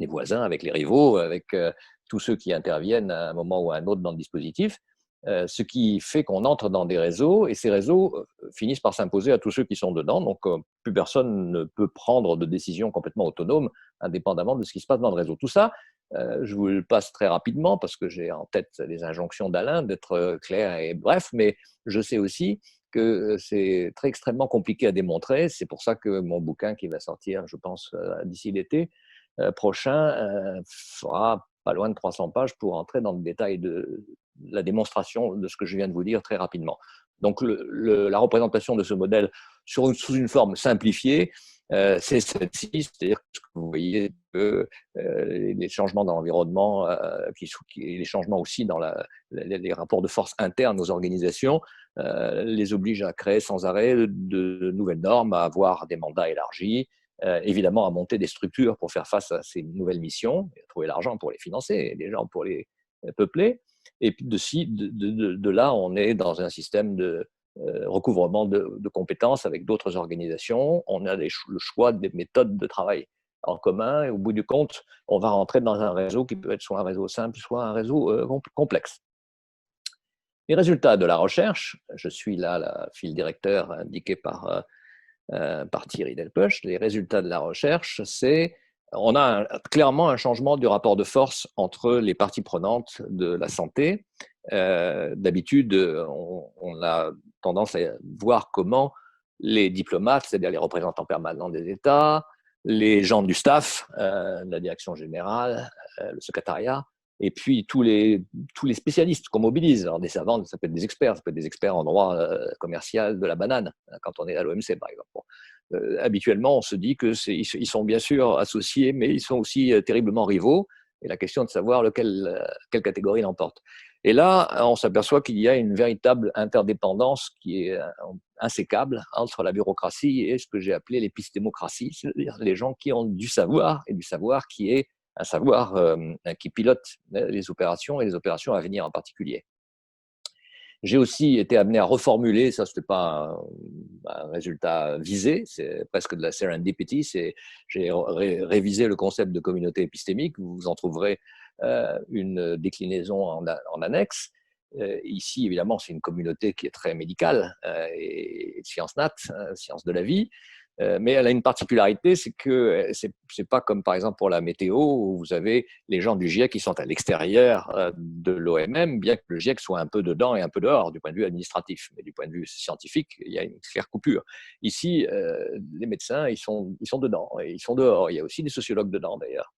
voisins, avec les rivaux, avec tous ceux qui interviennent à un moment ou à un autre dans le dispositif, ce qui fait qu'on entre dans des réseaux et ces réseaux finissent par s'imposer à tous ceux qui sont dedans. Donc, plus personne ne peut prendre de décisions complètement autonomes, indépendamment de ce qui se passe dans le réseau. Tout ça, je vous le passe très rapidement parce que j'ai en tête les injonctions d'Alain d'être clair et bref, mais je sais aussi que c'est très extrêmement compliqué à démontrer. C'est pour ça que mon bouquin qui va sortir, je pense, d'ici l'été prochain, fera pas loin de 300 pages pour entrer dans le détail de la démonstration de ce que je viens de vous dire très rapidement. Donc, la représentation de ce modèle sous une forme simplifiée, c'est celle-ci, c'est-à-dire que vous voyez que les changements dans l'environnement, les changements aussi dans les rapports de force internes aux organisations, les obligent à créer sans arrêt de nouvelles normes, à avoir des mandats élargis, évidemment à monter des structures pour faire face à ces nouvelles missions, et à trouver l'argent pour les financer, et des gens pour les peupler. Et puis de là, on est dans un système de recouvrement de compétences avec d'autres organisations. On a le choix des méthodes de travail en commun, et au bout du compte, on va rentrer dans un réseau qui peut être soit un réseau simple, soit un réseau complexe. Les résultats de la recherche, je suis là le fil directeur indiqué par Thierry Delpech. Les résultats de la recherche, c'est on a clairement un changement du rapport de force entre les parties prenantes de la santé. D'habitude, on a tendance à voir comment les diplomates, c'est-à-dire les représentants permanents des États, les gens du staff, la direction générale, le secrétariat, et puis tous les spécialistes qu'on mobilise. Alors des savants, ça peut être des experts, ça peut être des experts en droit commercial de la banane, quand on est à l'OMC par exemple. Bon. Habituellement, on se dit qu'ils sont bien sûr associés, mais ils sont aussi terriblement rivaux. Et la question est de savoir quelle catégorie l'emporte. Et là, on s'aperçoit qu'il y a une véritable interdépendance qui est insécable entre la bureaucratie et ce que j'ai appelé l'épistémocratie, c'est-à-dire les gens qui ont du savoir, et du savoir qui est un savoir qui pilote les opérations et les opérations à venir en particulier. J'ai aussi été amené à reformuler, ça c'était pas un résultat visé, c'est presque de la serendipity, j'ai révisé le concept de communauté épistémique, vous en trouverez une déclinaison en annexe. Ici, évidemment, c'est une communauté qui est très médicale et sciences nat, sciences de la vie. Mais elle a une particularité, c'est que c'est pas comme par exemple pour la météo où vous avez les gens du GIEC qui sont à l'extérieur de l'OMM, bien que le GIEC soit un peu dedans et un peu dehors du point de vue administratif, mais du point de vue scientifique, il y a une claire coupure. Ici, les médecins, ils sont dedans et ils sont dehors. Il y a aussi des sociologues dedans d'ailleurs,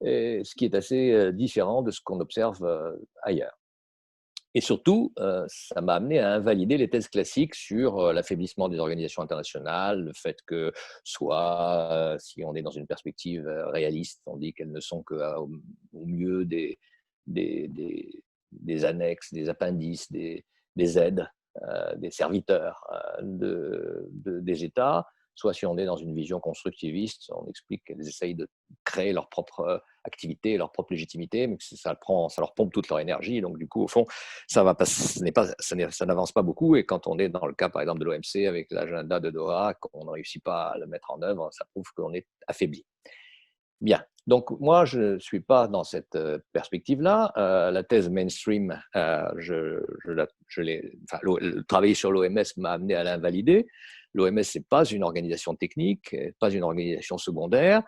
ce qui est assez différent de ce qu'on observe ailleurs. Et surtout, ça m'a amené à invalider les thèses classiques sur l'affaiblissement des organisations internationales, le fait que soit, si on est dans une perspective réaliste, on dit qu'elles ne sont qu'au mieux des annexes, des appendices, des aides, des serviteurs des États, soit si on est dans une vision constructiviste, on explique qu'elles essayent de créer leur propre activité, leur propre légitimité, mais que ça leur pompe toute leur énergie. Donc, du coup, au fond, ça n'avance pas beaucoup. Et quand on est dans le cas, par exemple, de l'OMC avec l'agenda de Doha, qu'on ne réussit pas à le mettre en œuvre, ça prouve qu'on est affaibli. Bien. Donc, moi, je ne suis pas dans cette perspective-là. La thèse mainstream, travailler sur l'OMS m'a amené à l'invalider. L'OMS, ce n'est pas une organisation technique, pas une organisation secondaire.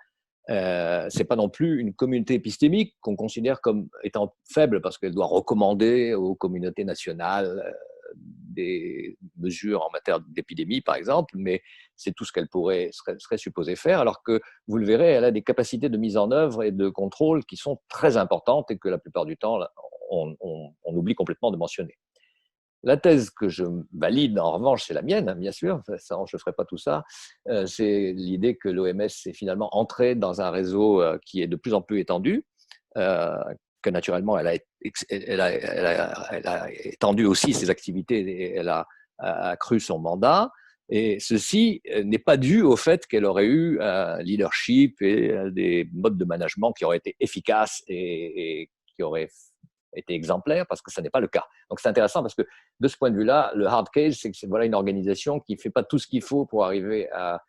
Ce n'est pas non plus une communauté épistémique qu'on considère comme étant faible parce qu'elle doit recommander aux communautés nationales des mesures en matière d'épidémie, par exemple, mais c'est tout ce qu'elle serait supposée faire, alors que, vous le verrez, elle a des capacités de mise en œuvre et de contrôle qui sont très importantes et que la plupart du temps, on oublie complètement de mentionner. La thèse que je valide, en revanche, c'est la mienne, bien sûr, je ne ferai pas tout ça, c'est l'idée que l'OMS est finalement entrée dans un réseau qui est de plus en plus étendu, que naturellement, elle a étendu aussi ses activités et elle a accru son mandat. Et ceci n'est pas dû au fait qu'elle aurait eu un leadership et des modes de management qui auraient été efficaces et qui auraient été exemplaire, parce que ça n'est pas le cas. Donc c'est intéressant parce que de ce point de vue-là, le hard case, c'est que c'est une organisation qui ne fait pas tout ce qu'il faut pour arriver à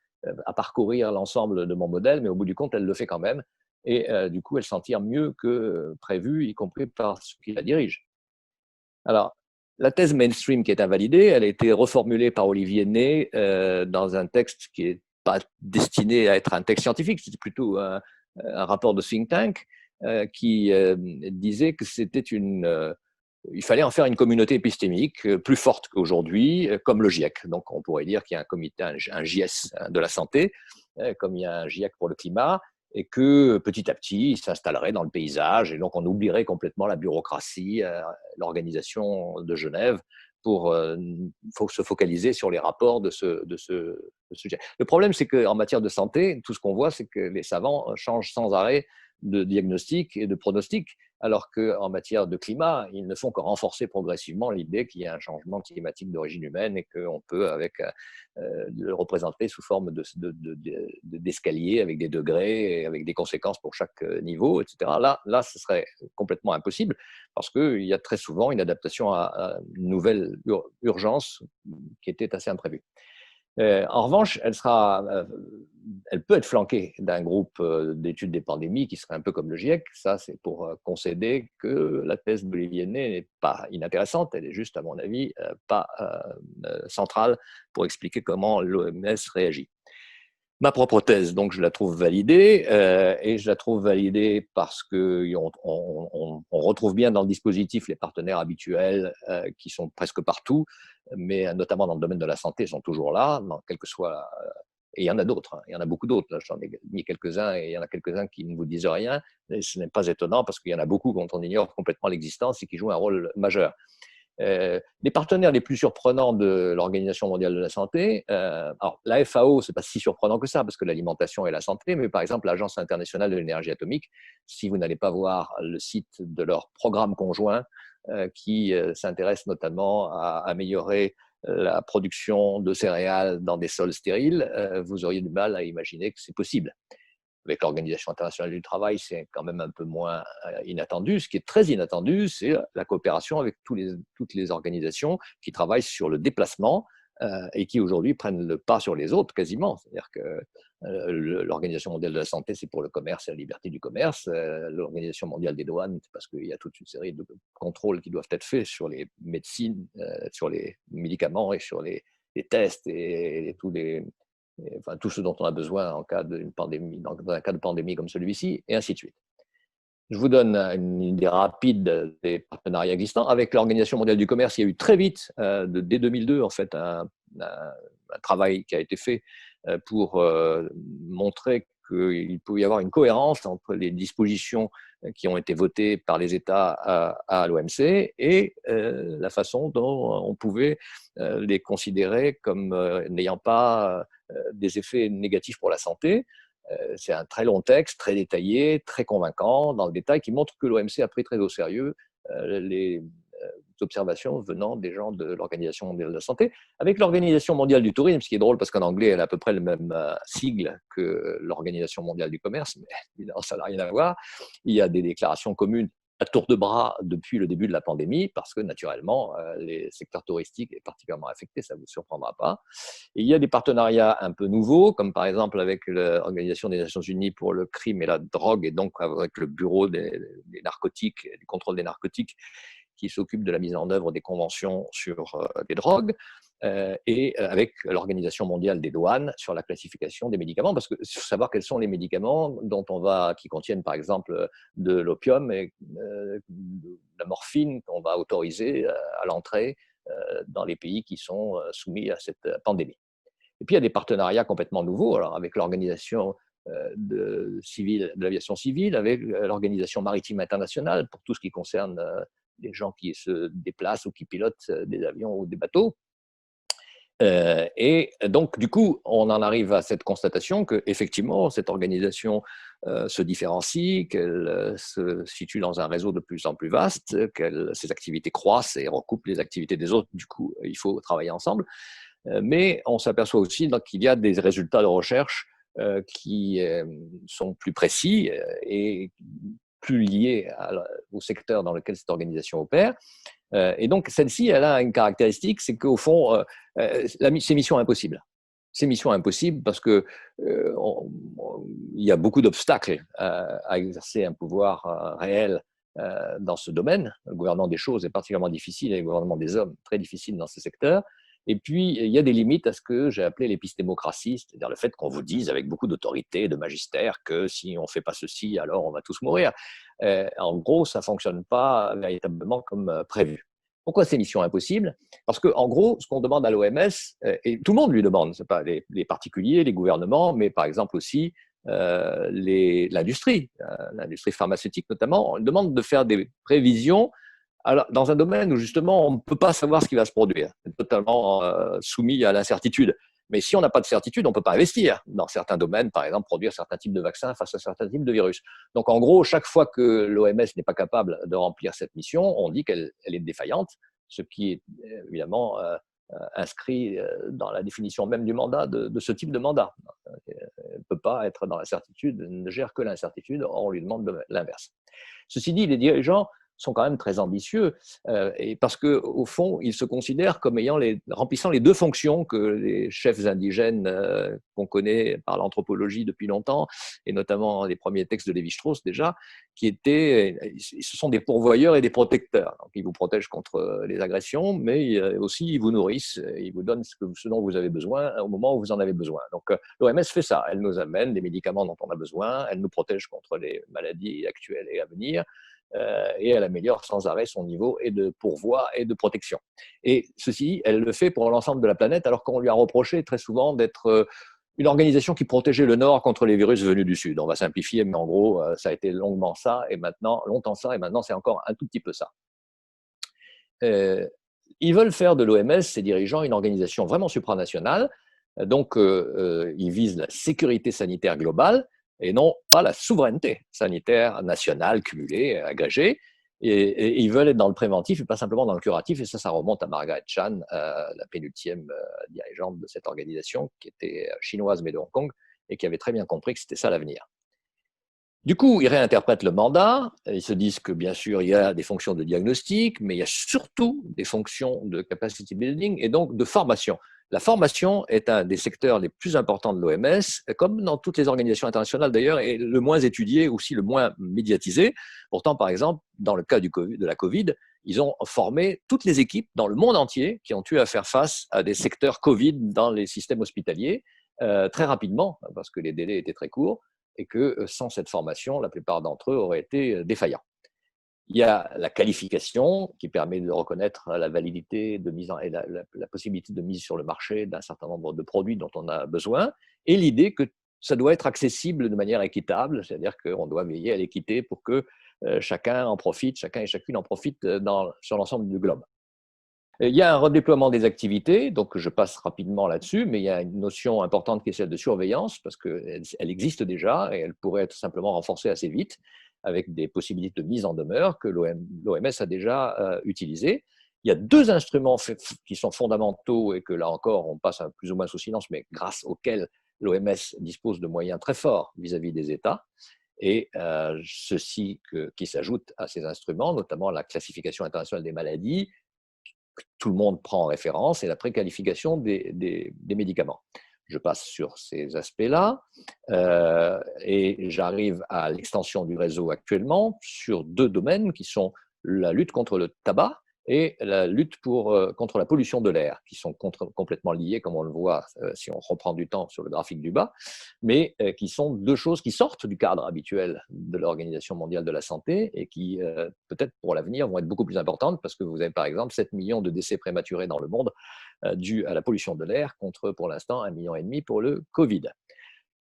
parcourir l'ensemble de mon modèle, mais au bout du compte, elle le fait quand même. Et du coup, elle s'en tire mieux que prévu, y compris par ceux qui la dirigent. Alors, la thèse mainstream qui est invalidée, elle a été reformulée par Olivier Ney dans un texte qui n'est pas destiné à être un texte scientifique, c'est plutôt un rapport de think tank, qui disait que il fallait en faire une communauté épistémique plus forte qu'aujourd'hui, comme le GIEC. Donc, on pourrait dire qu'il y a un comité, un JS de la santé, comme il y a un GIEC pour le climat, et que petit à petit, il s'installerait dans le paysage et donc on oublierait complètement la bureaucratie, l'organisation de Genève pour se focaliser sur les rapports de ce sujet. Le problème, c'est qu'en matière de santé, tout ce qu'on voit, c'est que les savants changent sans arrêt de diagnostic et de pronostic, alors qu'en matière de climat, ils ne font que renforcer progressivement l'idée qu'il y a un changement climatique d'origine humaine et qu'on peut le représenter sous forme d'escalier avec des degrés et avec des conséquences pour chaque niveau, etc. Là, ce serait complètement impossible parce qu'il y a très souvent une adaptation à une nouvelle urgence qui était assez imprévue. En revanche, elle peut être flanquée d'un groupe d'études des pandémies qui serait un peu comme le GIEC. Ça, c'est pour concéder que la thèse d'Olivier Ney n'est pas inintéressante. Elle est juste, à mon avis, pas centrale pour expliquer comment l'OMS réagit. Ma propre thèse, donc, je la trouve validée, et je la trouve validée parce qu'on retrouve bien dans le dispositif les partenaires habituels qui sont presque partout, mais notamment dans le domaine de la santé, sont toujours là, quel que soit. Et il y en a d'autres, il y en a beaucoup d'autres. J'en ai mis quelques-uns et il y en a quelques-uns qui ne vous disent rien. Et ce n'est pas étonnant parce qu'il y en a beaucoup dont on ignore complètement l'existence et qui jouent un rôle majeur. Les partenaires les plus surprenants de l'Organisation mondiale de la santé, alors la FAO, c'est pas si surprenant que ça parce que l'alimentation et la santé, mais par exemple l'Agence internationale de l'énergie atomique, si vous n'allez pas voir le site de leur programme conjoint qui s'intéresse notamment à améliorer la production de céréales dans des sols stériles, vous auriez du mal à imaginer que c'est possible. Avec l'Organisation internationale du travail, c'est quand même un peu moins inattendu. Ce qui est très inattendu, c'est la coopération avec toutes les organisations qui travaillent sur le déplacement et qui aujourd'hui prennent le pas sur les autres quasiment. C'est-à-dire que l'Organisation mondiale de la santé, c'est pour le commerce et la liberté du commerce. L'Organisation mondiale des douanes, c'est parce qu'il y a toute une série de contrôles qui doivent être faits sur les médecines, sur les médicaments et sur les tests et tout ce dont on a besoin en cas d'une pandémie, dans un cas de pandémie comme celui-ci, et ainsi de suite. Je vous donne une idée rapide des partenariats existants. Avec l'Organisation mondiale du commerce, il y a eu très vite, dès 2002, en fait, un travail qui a été fait pour montrer qu'il pouvait y avoir une cohérence entre les dispositions qui ont été votées par les États à l'OMC et la façon dont on pouvait les considérer comme n'ayant pas des effets négatifs pour la santé. C'est un très long texte, très détaillé, très convaincant dans le détail, qui montre que l'OMC a pris très au sérieux les observations venant des gens de l'Organisation mondiale de la santé. Avec l'Organisation mondiale du tourisme, ce qui est drôle parce qu'en anglais, elle a à peu près le même sigle que l'Organisation mondiale du commerce, mais évidemment, ça n'a rien à voir. Il y a des déclarations communes à tour de bras depuis le début de la pandémie, parce que naturellement, les secteurs touristiques sont particulièrement affectés, ça ne vous surprendra pas. Et il y a des partenariats un peu nouveaux, comme par exemple avec l'Organisation des Nations Unies pour le crime et la drogue, et donc avec le Bureau des narcotiques, du contrôle des narcotiques, qui s'occupe de la mise en œuvre des conventions sur les drogues, et avec l'Organisation mondiale des douanes sur la classification des médicaments, parce qu'il faut savoir quels sont les médicaments qui contiennent par exemple de l'opium et de la morphine qu'on va autoriser à l'entrée dans les pays qui sont soumis à cette pandémie. Et puis il y a des partenariats complètement nouveaux, alors avec l'Organisation de l'aviation civile, avec l'Organisation maritime internationale pour tout ce qui concerne les gens qui se déplacent ou qui pilotent des avions ou des bateaux. Et donc, du coup, on en arrive à cette constatation qu'effectivement, cette organisation se différencie, qu'elle se situe dans un réseau de plus en plus vaste, que ses activités croissent et recoupent les activités des autres. Du coup, il faut travailler ensemble. Mais on s'aperçoit aussi qu'il y a des résultats de recherche qui sont plus précis et plus liés au secteur dans lequel cette organisation opère. Et donc, celle-ci, elle a une caractéristique, c'est qu'au fond, c'est mission impossible. C'est mission impossible parce que il y a beaucoup d'obstacles à exercer un pouvoir réel dans ce domaine. Le gouvernement des choses est particulièrement difficile et le gouvernement des hommes très difficile dans ce secteur. Et puis, il y a des limites à ce que j'ai appelé l'épistémocratie, c'est-à-dire le fait qu'on vous dise avec beaucoup d'autorité, de magistère, que si on ne fait pas ceci, alors on va tous mourir. En gros, ça ne fonctionne pas véritablement comme prévu. Pourquoi c'est mission impossible? Parce qu'en gros, ce qu'on demande à l'OMS, et tout le monde lui demande, ce n'est pas les particuliers, les gouvernements, mais par exemple aussi l'industrie pharmaceutique notamment, on demande de faire des prévisions alors, dans un domaine où justement on ne peut pas savoir ce qui va se produire, c'est totalement soumis à l'incertitude. Mais si on n'a pas de certitude, on ne peut pas investir dans certains domaines, par exemple produire certains types de vaccins face à certains types de virus. Donc en gros, chaque fois que l'OMS n'est pas capable de remplir cette mission, on dit qu'elle est défaillante, ce qui est évidemment inscrit dans la définition même du mandat de ce type de mandat. Elle ne peut pas être dans l'incertitude, elle ne gère que l'incertitude, on lui demande l'inverse. Ceci dit, les dirigeants sont quand même très ambitieux et parce qu'au fond, ils se considèrent comme remplissant les deux fonctions que les chefs indigènes qu'on connaît par l'anthropologie depuis longtemps, et notamment les premiers textes de Lévi-Strauss déjà, ce sont des pourvoyeurs et des protecteurs. Donc, ils vous protègent contre les agressions, mais aussi ils vous nourrissent, ils vous donnent ce dont vous avez besoin au moment où vous en avez besoin. Donc l'OMS fait ça, elle nous amène des médicaments dont on a besoin, elle nous protège contre les maladies actuelles et à venir, et elle améliore sans arrêt son niveau et de pourvoi et de protection. Et ceci, elle le fait pour l'ensemble de la planète, alors qu'on lui a reproché très souvent d'être une organisation qui protégeait le Nord contre les virus venus du Sud. On va simplifier, mais en gros, ça a été longtemps ça, et maintenant c'est encore un tout petit peu ça. Ils veulent faire de l'OMS, ces dirigeants, une organisation vraiment supranationale, donc ils visent la sécurité sanitaire globale, et non pas la souveraineté sanitaire nationale cumulée, agrégée. Et ils veulent être dans le préventif et pas simplement dans le curatif. Et ça remonte à Margaret Chan, la pénultième dirigeante de cette organisation, qui était chinoise mais de Hong Kong, et qui avait très bien compris que c'était ça l'avenir. Du coup, ils réinterprètent le mandat. Ils se disent que, bien sûr, il y a des fonctions de diagnostic, mais il y a surtout des fonctions de capacity building et donc de formation. La formation est un des secteurs les plus importants de l'OMS, comme dans toutes les organisations internationales d'ailleurs, et le moins étudié, aussi le moins médiatisé. Pourtant, par exemple, dans le cas de la Covid, ils ont formé toutes les équipes dans le monde entier qui ont eu à faire face à des secteurs Covid dans les systèmes hospitaliers très rapidement, parce que les délais étaient très courts, et que sans cette formation, la plupart d'entre eux auraient été défaillants. Il y a la qualification qui permet de reconnaître la validité et la possibilité de mise sur le marché d'un certain nombre de produits dont on a besoin, et l'idée que ça doit être accessible de manière équitable, c'est-à-dire qu'on doit veiller à l'équité pour que chacun et chacune en profite sur l'ensemble du globe. Il y a un redéploiement des activités, donc je passe rapidement là-dessus, mais il y a une notion importante qui est celle de surveillance, parce qu'elle existe déjà et elle pourrait être simplement renforcée assez vite avec des possibilités de mise en demeure que l'OMS a déjà utilisées. Il y a deux instruments qui sont fondamentaux et que là encore on passe plus ou moins sous silence, mais grâce auxquels l'OMS dispose de moyens très forts vis-à-vis des États. Et ceci qui s'ajoute à ces instruments, notamment la classification internationale des maladies, que tout le monde prend en référence, et la préqualification des médicaments. Je passe sur ces aspects-là et j'arrive à l'extension du réseau actuellement sur deux domaines qui sont la lutte contre le tabac et la lutte contre la pollution de l'air, qui sont complètement liés, comme on le voit si on reprend du temps sur le graphique du bas, mais qui sont deux choses qui sortent du cadre habituel de l'Organisation mondiale de la santé et qui, peut-être pour l'avenir, vont être beaucoup plus importantes, parce que vous avez par exemple 7 millions de décès prématurés dans le monde dus à la pollution de l'air, contre pour l'instant 1,5 million pour le Covid.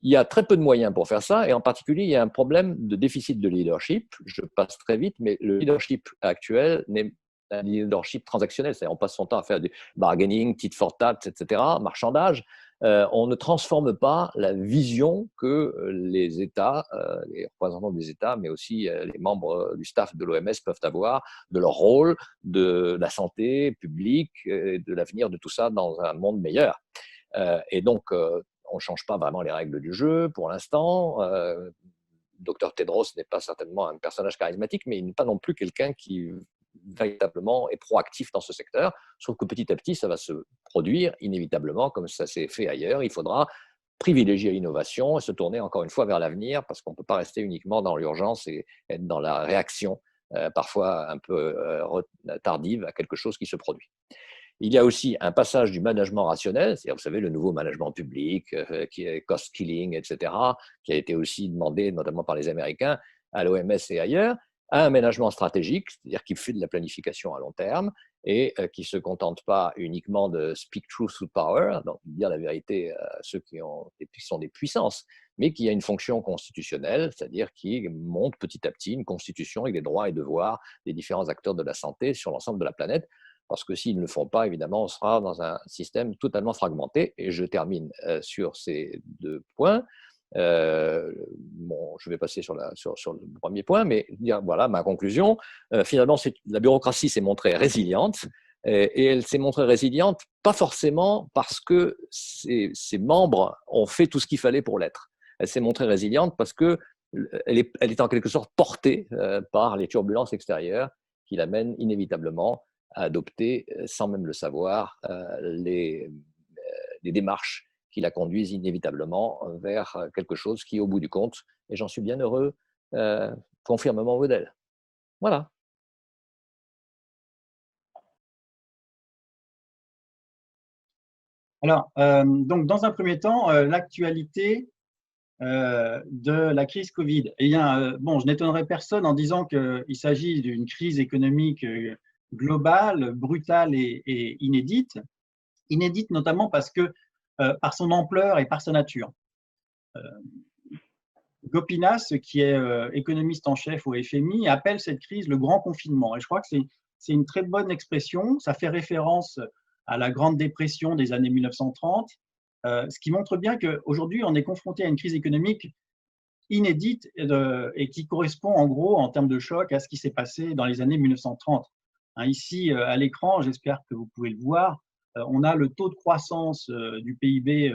Il y a très peu de moyens pour faire ça, et en particulier, il y a un problème de déficit de leadership. Je passe très vite, mais le leadership actuel n'est un leadership transactionnel, c'est-à-dire on passe son temps à faire du bargaining, tit for tat, etc., marchandage. On ne transforme pas la vision que les États, les représentants des États, mais aussi les membres du staff de l'OMS peuvent avoir de leur rôle, de la santé publique, de l'avenir de tout ça dans un monde meilleur. Et donc, on ne change pas vraiment les règles du jeu pour l'instant. Dr Tedros n'est pas certainement un personnage charismatique, mais il n'est pas non plus quelqu'un qui véritablement est proactif dans ce secteur, sauf que petit à petit, ça va se produire inévitablement, comme ça s'est fait ailleurs. Il faudra privilégier l'innovation et se tourner encore une fois vers l'avenir, parce qu'on ne peut pas rester uniquement dans l'urgence et être dans la réaction, parfois un peu tardive, à quelque chose qui se produit. Il y a aussi un passage du management rationnel, c'est-à-dire, vous savez, le nouveau management public, qui est cost killing, etc., qui a été aussi demandé notamment par les Américains à l'OMS et ailleurs, à un management stratégique, c'est-à-dire qui fait de la planification à long terme, et qui ne se contente pas uniquement de speak truth to power, donc dire la vérité à ceux qui sont des puissances, mais qui a une fonction constitutionnelle, c'est-à-dire qui monte petit à petit une constitution avec des droits et devoirs des différents acteurs de la santé sur l'ensemble de la planète, parce que s'ils ne le font pas, évidemment, on sera dans un système totalement fragmenté. Et je termine sur ces 2 points. Je vais passer sur le premier point, mais dire, voilà ma conclusion. Finalement, la bureaucratie s'est montrée résiliente, et elle s'est montrée résiliente pas forcément parce que ses membres ont fait tout ce qu'il fallait pour l'être. Elle s'est montrée résiliente parce qu'elle est en quelque sorte portée par les turbulences extérieures qui l'amènent inévitablement à adopter, sans même le savoir, les démarches qui la conduisent inévitablement vers quelque chose qui, au bout du compte, et j'en suis bien heureux, confirme mon modèle. Voilà. Alors, donc, dans un premier temps, l'actualité de la crise Covid. Eh bien, bon, je n'étonnerai personne en disant qu'il s'agit d'une crise économique globale, brutale et inédite. Inédite notamment parce que, par son ampleur et par sa nature. Gopinas, qui est économiste en chef au FMI, appelle cette crise le grand confinement. Et je crois que c'est une très bonne expression. Ça fait référence à la Grande Dépression des années 1930, ce qui montre bien qu'aujourd'hui, on est confronté à une crise économique inédite et qui correspond en gros, en termes de choc, à ce qui s'est passé dans les années 1930. Ici, à l'écran, j'espère que vous pouvez le voir, on a le taux de croissance du PIB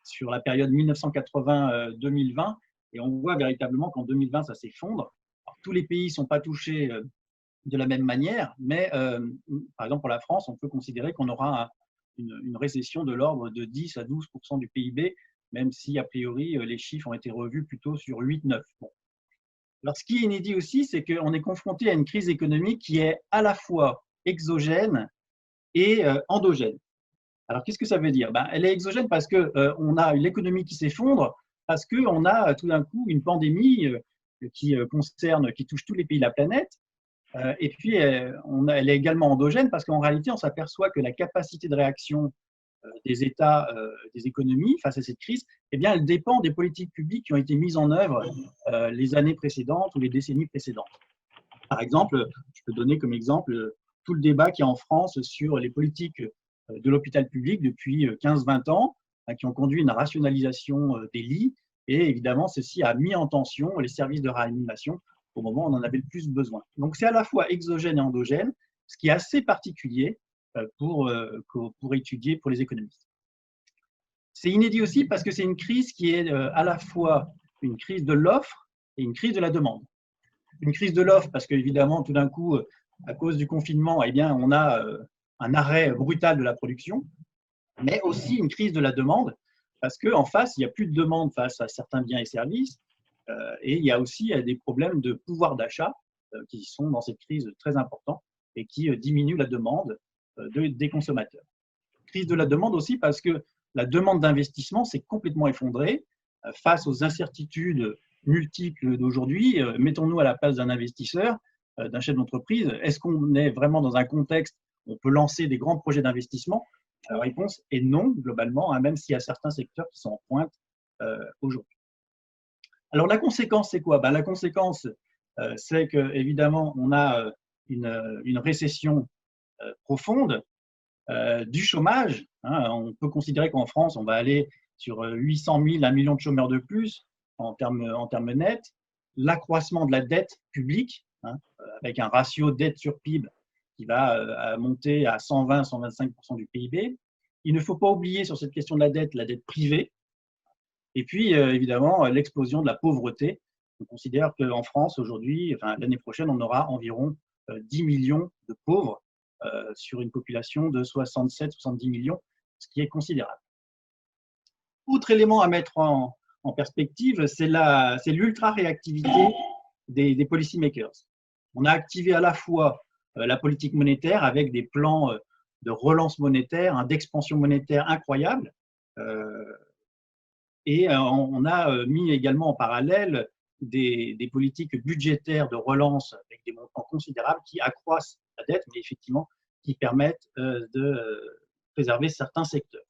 sur la période 1980-2020, et on voit véritablement qu'en 2020, ça s'effondre. Tous les pays ne sont pas touchés de la même manière, mais par exemple pour la France, on peut considérer qu'on aura une récession de l'ordre de 10 à 12% du PIB, même si a priori les chiffres ont été revus plutôt sur 8-9. Bon. Alors ce qui est inédit aussi, c'est qu'on est confronté à une crise économique qui est à la fois exogène et endogène. Alors qu'est-ce que ça veut dire? Elle est exogène parce qu'on a l'économie qui s'effondre, parce qu'on a tout d'un coup une pandémie qui touche tous les pays de la planète. Et puis, elle est également endogène parce qu'en réalité, on s'aperçoit que la capacité de réaction des États, des économies face à cette crise, eh bien, elle dépend des politiques publiques qui ont été mises en œuvre les années précédentes ou les décennies précédentes. Par exemple, je peux donner comme exemple tout le débat qu'il y a en France sur les politiques de l'hôpital public depuis 15-20 ans, qui ont conduit à une rationalisation des lits. Et évidemment, ceci a mis en tension les services de réanimation au moment où on en avait le plus besoin. Donc, c'est à la fois exogène et endogène, ce qui est assez particulier pour étudier pour les économistes. C'est inédit aussi parce que c'est une crise qui est à la fois une crise de l'offre et une crise de la demande. Une crise de l'offre parce qu'évidemment, tout d'un coup, à cause du confinement, eh bien, on a un arrêt brutal de la production, mais aussi une crise de la demande parce qu'en face, il n'y a plus de demande face à certains biens et services, et il y a aussi des problèmes de pouvoir d'achat qui sont dans cette crise très importants et qui diminuent la demande des consommateurs. Crise de la demande aussi parce que la demande d'investissement s'est complètement effondrée face aux incertitudes multiples d'aujourd'hui. Mettons-nous à la place d'un investisseur, d'un chef d'entreprise. Est-ce qu'on est vraiment dans un contexte où on peut lancer des grands projets d'investissement? La réponse est non, globalement, même s'il y a certains secteurs qui sont en pointe aujourd'hui. Alors, la conséquence, c'est quoi? La conséquence, c'est qu'évidemment, on a une récession profonde, du chômage. On peut considérer qu'en France, on va aller sur 800 000, 1 million de chômeurs de plus en termes nets. L'accroissement de la dette publique, avec un ratio dette sur PIB qui va monter à 120-125% du PIB. Il ne faut pas oublier sur cette question de la dette privée. Et puis, évidemment, l'explosion de la pauvreté. On considère qu'en France, aujourd'hui, l'année prochaine, on aura environ 10 millions de pauvres sur une population de 67-70 millions, ce qui est considérable. Autre élément à mettre en perspective, c'est l'ultra-réactivité des policymakers. On a activé à la fois la politique monétaire avec des plans de relance monétaire, d'expansion monétaire incroyable, et on a mis également en parallèle des politiques budgétaires de relance avec des montants considérables qui accroissent la dette, mais effectivement qui permettent de préserver certains secteurs.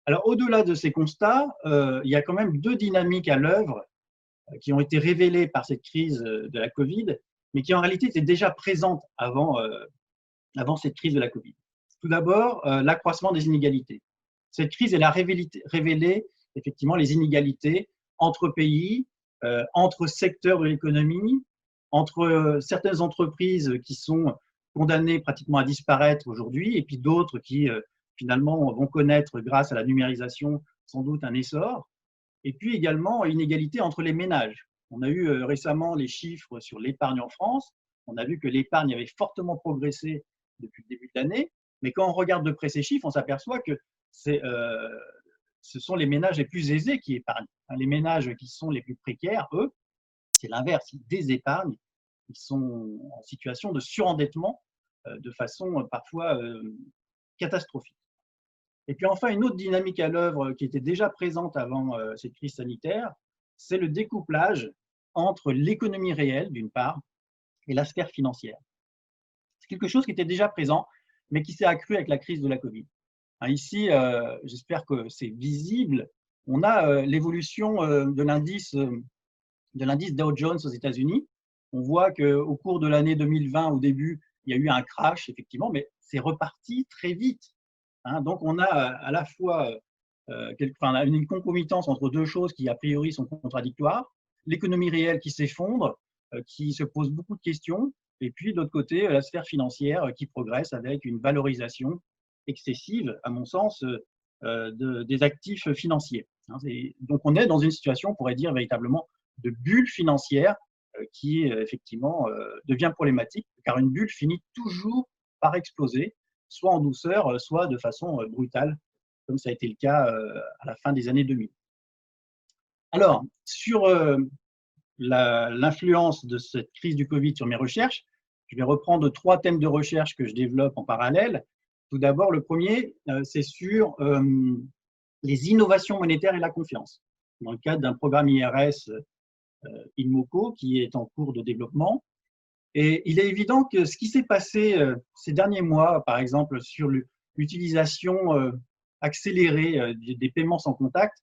Alors, au-delà de ces constats, il y a quand même deux dynamiques à l'œuvre qui ont été révélées par cette crise de la Covid, mais qui en réalité étaient déjà présentes avant cette crise de la Covid. Tout d'abord, l'accroissement des inégalités. Cette crise, elle a révélé effectivement les inégalités entre pays, entre secteurs de l'économie, entre certaines entreprises qui sont condamnées pratiquement à disparaître aujourd'hui, et puis d'autres qui finalement vont connaître, grâce à la numérisation, sans doute un essor. Et puis également, inégalité entre les ménages. On a eu récemment les chiffres sur l'épargne en France. On a vu que l'épargne avait fortement progressé depuis le début de l'année. Mais quand on regarde de près ces chiffres, on s'aperçoit que ce sont les ménages les plus aisés qui épargnent. Les ménages qui sont les plus précaires, eux, c'est l'inverse, ils désépargnent. Ils sont en situation de surendettement de façon parfois catastrophique. Et puis enfin, une autre dynamique à l'œuvre qui était déjà présente avant cette crise sanitaire, c'est le découplage entre l'économie réelle, d'une part, et la sphère financière. C'est quelque chose qui était déjà présent, mais qui s'est accru avec la crise de la Covid. Ici, j'espère que c'est visible, on a l'évolution de l'indice Dow Jones aux États-Unis. On voit qu'au cours de l'année 2020, au début, il y a eu un crash, effectivement, mais c'est reparti très vite. Donc, on a à la fois une concomitance entre deux choses qui, a priori, sont contradictoires. L'économie réelle qui s'effondre, qui se pose beaucoup de questions, et puis, de l'autre côté, la sphère financière qui progresse avec une valorisation excessive, à mon sens, des actifs financiers. Donc, on est dans une situation, on pourrait dire, véritablement de bulle financière qui, effectivement, devient problématique, car une bulle finit toujours par exploser, soit en douceur, soit de façon brutale, comme ça a été le cas à la fin des années 2000. Alors, sur l'influence de cette crise du Covid sur mes recherches, je vais reprendre 3 thèmes de recherche que je développe en parallèle. Tout d'abord, le premier, c'est sur les innovations monétaires et la confiance, dans le cadre d'un programme IRS INMOCO qui est en cours de développement. Et il est évident que ce qui s'est passé ces derniers mois, par exemple, sur l'utilisation accélérée des paiements sans contact,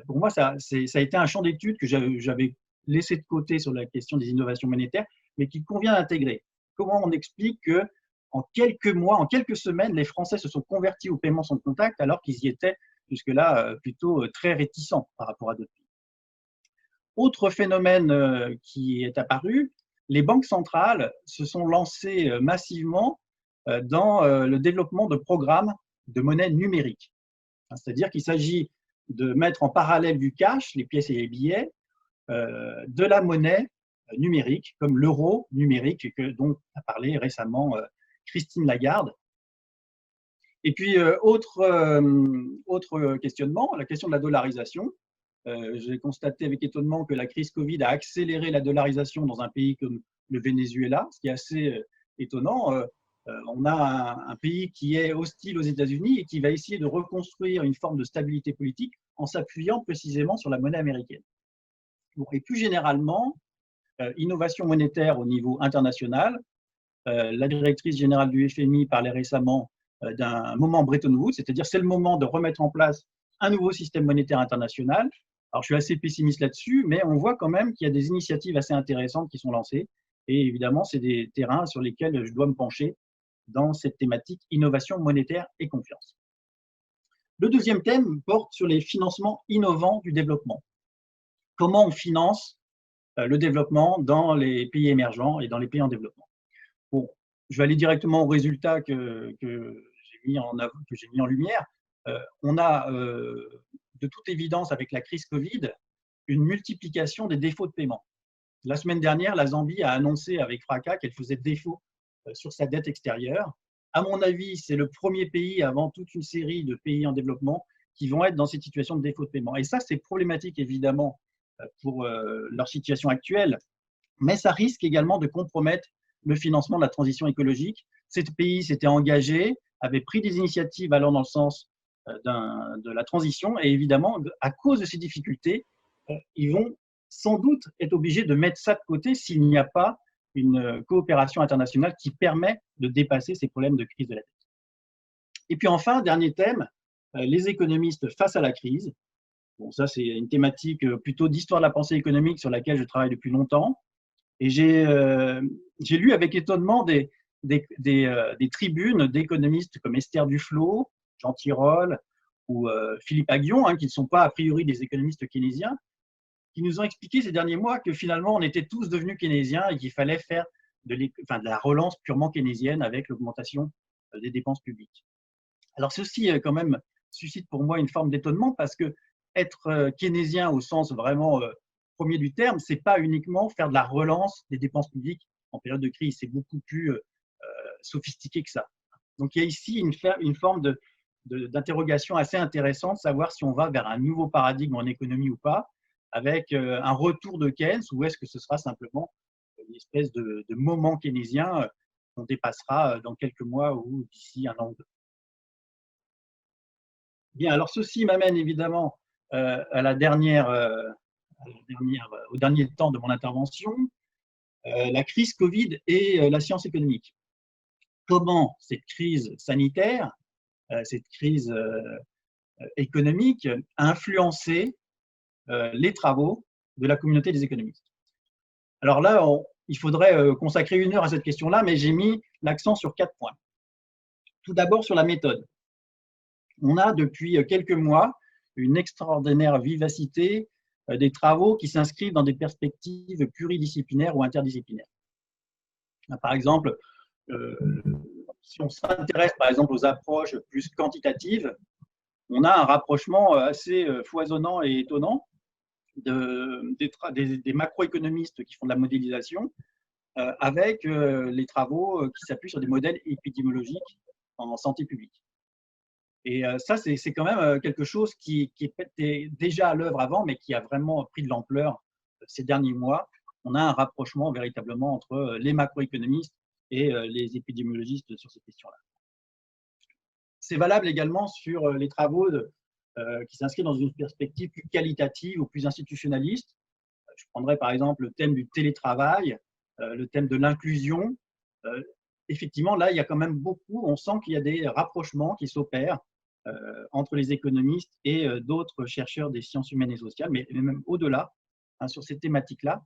pour moi, ça a été un champ d'étude que j'avais laissé de côté sur la question des innovations monétaires, mais qu'il convient d'intégrer. Comment on explique que en quelques mois, en quelques semaines, les Français se sont convertis aux paiements sans contact alors qu'ils y étaient jusque-là plutôt très réticents par rapport à d'autres pays. Autre phénomène qui est apparu, les banques centrales se sont lancées massivement dans le développement de programmes de monnaie numérique. C'est-à-dire qu'il s'agit de mettre en parallèle du cash, les pièces et les billets, de la monnaie numérique, comme l'euro numérique, dont a parlé récemment Christine Lagarde. Et puis, autre questionnement, la question de la dollarisation. J'ai constaté avec étonnement que la crise Covid a accéléré la dollarisation dans un pays comme le Venezuela, ce qui est assez étonnant. On a un pays qui est hostile aux États-Unis et qui va essayer de reconstruire une forme de stabilité politique en s'appuyant précisément sur la monnaie américaine. Et plus généralement, innovation monétaire au niveau international. La directrice générale du FMI parlait récemment d'un moment Bretton Woods, c'est-à-dire c'est le moment de remettre en place un nouveau système monétaire international. Alors, je suis assez pessimiste là-dessus, mais on voit quand même qu'il y a des initiatives assez intéressantes qui sont lancées. Et évidemment, c'est des terrains sur lesquels je dois me pencher dans cette thématique innovation monétaire et confiance. Le deuxième thème porte sur les financements innovants du développement. Comment on finance le développement dans les pays émergents et dans les pays en développement. Bon, je vais aller directement aux résultats que j'ai mis en lumière. On a de toute évidence, avec la crise Covid, une multiplication des défauts de paiement. La semaine dernière, la Zambie a annoncé avec fracas qu'elle faisait défaut sur sa dette extérieure. À mon avis, c'est le premier pays avant toute une série de pays en développement qui vont être dans cette situation de défaut de paiement. Et ça, c'est problématique évidemment pour leur situation actuelle, mais ça risque également de compromettre le financement de la transition écologique. Ces pays s'étaient engagés, avaient pris des initiatives allant dans le sens de la transition, et évidemment, à cause de ces difficultés, ils vont sans doute être obligés de mettre ça de côté s'il n'y a pas une coopération internationale qui permet de dépasser ces problèmes de crise de la dette. Et puis enfin, dernier thème, les économistes face à la crise. Bon, ça, c'est une thématique plutôt d'histoire de la pensée économique sur laquelle je travaille depuis longtemps. Et j'ai lu avec étonnement des tribunes d'économistes comme Esther Duflo, Jean Tirole ou Philippe Aghion, hein, qui ne sont pas a priori des économistes keynésiens, qui nous ont expliqué ces derniers mois que finalement on était tous devenus keynésiens et qu'il fallait faire de la relance purement keynésienne avec l'augmentation des dépenses publiques. Alors ceci quand même suscite pour moi une forme d'étonnement parce que être keynésien au sens vraiment premier du terme, c'est pas uniquement faire de la relance des dépenses publiques en période de crise, c'est beaucoup plus sophistiqué que ça. Donc il y a ici une forme d'interrogation assez intéressante, savoir si on va vers un nouveau paradigme en économie ou pas, avec un retour de Keynes, ou est-ce que ce sera simplement une espèce de moment keynésien qu'on dépassera dans quelques mois ou d'ici un an ou deux. Bien, alors ceci m'amène évidemment au dernier temps de mon intervention, la crise Covid et la science économique. Comment cette crise sanitaire, cette crise économique a influencé les travaux de la communauté des économistes. Alors là, il faudrait consacrer 1 heure à cette question-là, mais j'ai mis l'accent sur 4 points. Tout d'abord sur la méthode. On a depuis quelques mois une extraordinaire vivacité des travaux qui s'inscrivent dans des perspectives pluridisciplinaires ou interdisciplinaires. Par exemple, si on s'intéresse par exemple aux approches plus quantitatives, on a un rapprochement assez foisonnant et étonnant des macroéconomistes qui font de la modélisation avec les travaux qui s'appuient sur des modèles épidémiologiques en santé publique. Et ça, c'est quand même quelque chose qui était déjà à l'œuvre avant, mais qui a vraiment pris de l'ampleur ces derniers mois. On a un rapprochement véritablement entre les macroéconomistes et les épidémiologistes sur ces questions-là. C'est valable également sur les travaux qui s'inscrivent dans une perspective plus qualitative ou plus institutionnaliste. Je prendrais par exemple le thème du télétravail, le thème de l'inclusion. Effectivement, là, il y a quand même beaucoup, on sent qu'il y a des rapprochements qui s'opèrent entre les économistes et d'autres chercheurs des sciences humaines et sociales, mais même au-delà, hein, sur ces thématiques-là,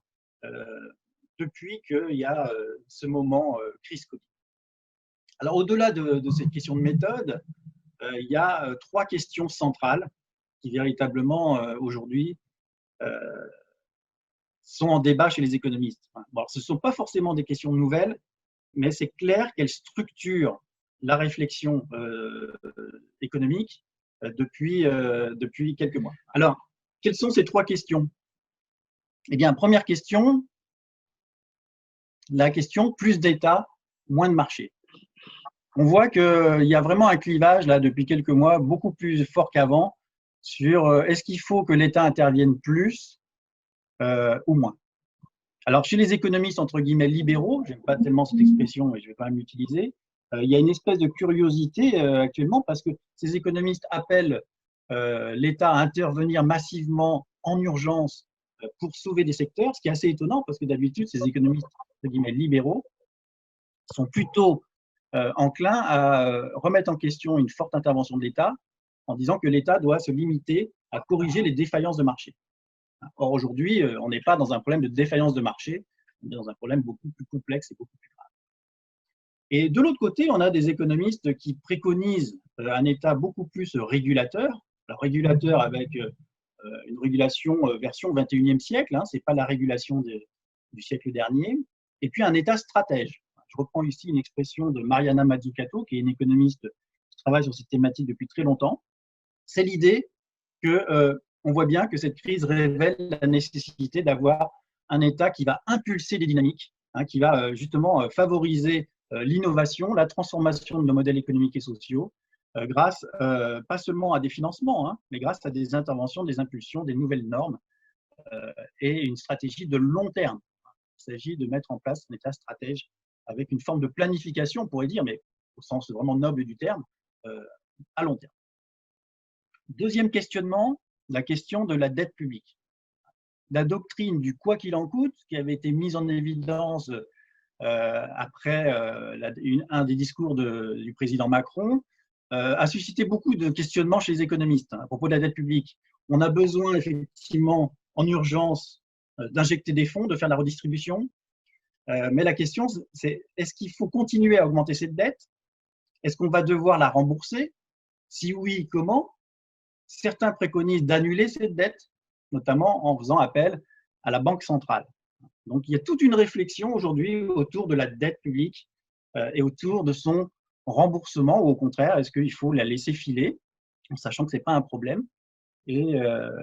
depuis qu'il y a ce moment crise Covid. Alors, au-delà de cette question de méthode, il y a 3 questions centrales qui véritablement, aujourd'hui, sont en débat chez les économistes. Bon, alors, ce ne sont pas forcément des questions nouvelles, mais c'est clair qu'elles structurent la réflexion économique depuis quelques mois. Alors, quelles sont ces 3 questions? Eh bien, première question, la question plus d'État, moins de marché. On voit qu'il y a vraiment un clivage là depuis quelques mois, beaucoup plus fort qu'avant, sur est-ce qu'il faut que l'État intervienne plus ou moins. Alors, chez les économistes, entre guillemets, libéraux, je n'aime pas tellement cette expression, mais je vais quand même l'utiliser, il y a une espèce de curiosité actuellement parce que ces économistes appellent l'État à intervenir massivement en urgence pour sauver des secteurs, ce qui est assez étonnant parce que d'habitude, ces économistes, entre guillemets, libéraux, sont plutôt enclins à remettre en question une forte intervention de l'État en disant que l'État doit se limiter à corriger les défaillances de marché. Or, aujourd'hui, on n'est pas dans un problème de défaillance de marché, on est dans un problème beaucoup plus complexe et beaucoup plus grave. Et de l'autre côté, on a des économistes qui préconisent un État beaucoup plus régulateur. Alors, régulateur avec une régulation version 21e siècle, hein, ce n'est pas la régulation du siècle dernier. Et puis, un État stratège. Je reprends ici une expression de Mariana Mazzucato, qui est une économiste qui travaille sur cette thématique depuis très longtemps. C'est l'idée que on voit bien que cette crise révèle la nécessité d'avoir un État qui va impulser des dynamiques, hein, qui va justement favoriser l'innovation, la transformation de nos modèles économiques et sociaux, grâce pas seulement à des financements, hein, mais grâce à des interventions, des impulsions, des nouvelles normes et une stratégie de long terme. Il s'agit de mettre en place un État stratège avec une forme de planification, on pourrait dire, mais au sens vraiment noble du terme, à long terme. Deuxième questionnement, la question de la dette publique. La doctrine du quoi qu'il en coûte, qui avait été mise en évidence après un des discours du président Macron, a suscité beaucoup de questionnements chez les économistes à propos de la dette publique. On a besoin effectivement en urgence d'injecter des fonds, de faire la redistribution, mais la question c'est est-ce qu'il faut continuer à augmenter cette dette? Est-ce qu'on va devoir la rembourser? Si oui, comment? Certains préconisent d'annuler cette dette, notamment en faisant appel à la Banque centrale. Donc, il y a toute une réflexion aujourd'hui autour de la dette publique et autour de son remboursement, ou au contraire, est-ce qu'il faut la laisser filer, en sachant que ce n'est pas un problème, et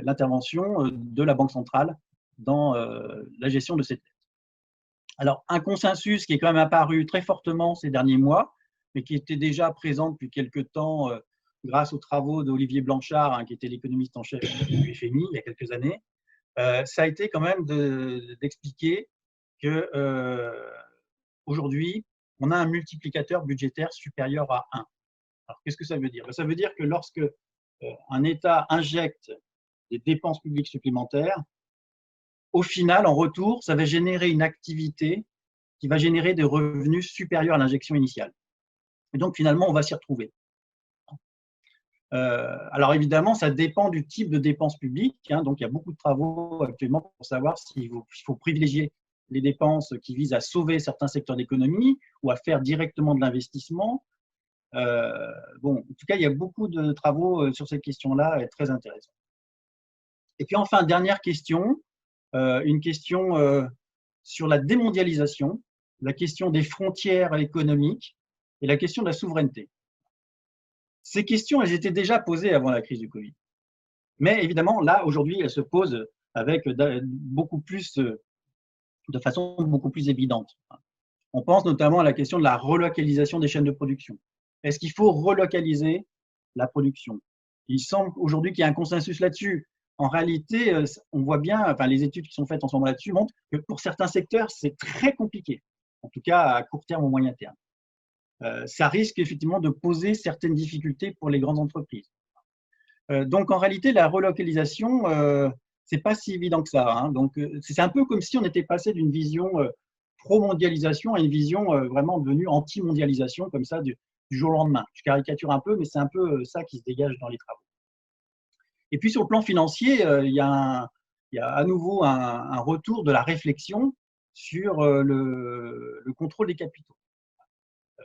l'intervention de la Banque centrale dans la gestion de cette dette. Alors, un consensus qui est quand même apparu très fortement ces derniers mois, mais qui était déjà présent depuis quelques temps grâce aux travaux d'Olivier Blanchard, qui était l'économiste en chef du FMI il y a quelques années, ça a été quand même d'expliquer que aujourd'hui, on a un multiplicateur budgétaire supérieur à 1. Alors, qu'est-ce que ça veut dire? Ça veut dire que lorsque un État injecte des dépenses publiques supplémentaires, au final, en retour, ça va générer une activité qui va générer des revenus supérieurs à l'injection initiale. Et donc, finalement, on va s'y retrouver. Alors évidemment, ça dépend du type de dépenses publiques. Donc, il y a beaucoup de travaux actuellement pour savoir s'il faut privilégier les dépenses qui visent à sauver certains secteurs d'économie ou à faire directement de l'investissement. Bon, en tout cas, il y a beaucoup de travaux sur cette question-là, très intéressants. Et puis enfin, dernière question, une question sur la démondialisation, la question des frontières économiques et la question de la souveraineté. Ces questions, elles étaient déjà posées avant la crise du Covid. Mais évidemment, là, aujourd'hui, elles se posent avec de façon beaucoup plus évidente. On pense notamment à la question de la relocalisation des chaînes de production. Est-ce qu'il faut relocaliser la production? Il semble aujourd'hui qu'il y a un consensus là-dessus. En réalité, on voit bien, enfin, les études qui sont faites en ce moment là-dessus montrent que pour certains secteurs, c'est très compliqué, en tout cas à court terme ou moyen terme. Ça risque effectivement de poser certaines difficultés pour les grandes entreprises. Donc en réalité, la relocalisation, c'est pas si évident que ça. Donc c'est un peu comme si on était passé d'une vision pro-mondialisation à une vision vraiment devenue anti-mondialisation, comme ça, du jour au lendemain. Je caricature un peu, mais c'est un peu ça qui se dégage dans les travaux. Et puis sur le plan financier, il y a à nouveau un retour de la réflexion sur le contrôle des capitaux.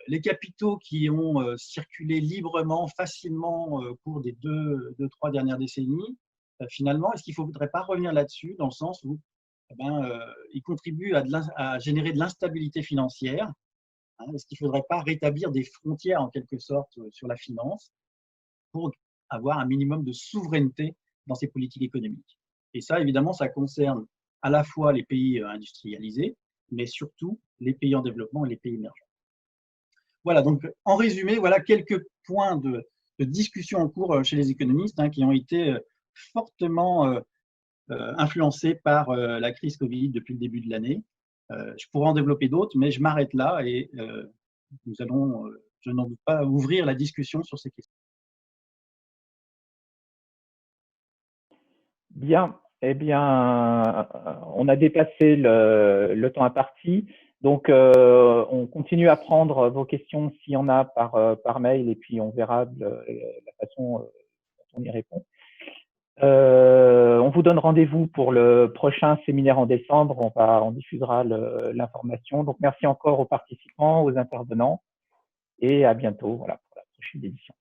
Les capitaux qui ont circulé librement, facilement au cours des 2-3 dernières décennies, finalement, est-ce qu'il ne faudrait pas revenir là-dessus, dans le sens où ils contribuent à générer de l'instabilité financière? Est-ce qu'il ne faudrait pas rétablir des frontières, en quelque sorte, sur la finance pour avoir un minimum de souveraineté dans ces politiques économiques? Et ça, évidemment, ça concerne à la fois les pays industrialisés, mais surtout les pays en développement et les pays émergents. Voilà, donc en résumé, voilà quelques points de discussion en cours chez les économistes qui ont été fortement influencés par la crise Covid depuis le début de l'année. Je pourrais en développer d'autres, mais je m'arrête là et nous allons, je n'en doute pas, ouvrir la discussion sur ces questions. Bien, eh bien, on a dépassé le temps imparti. Donc, on continue à prendre vos questions s'il y en a par mail et puis on verra la façon dont on y répond. On vous donne rendez-vous pour le prochain séminaire en décembre. On diffusera l'information. Donc, merci encore aux participants, aux intervenants et à bientôt, voilà, pour la prochaine édition.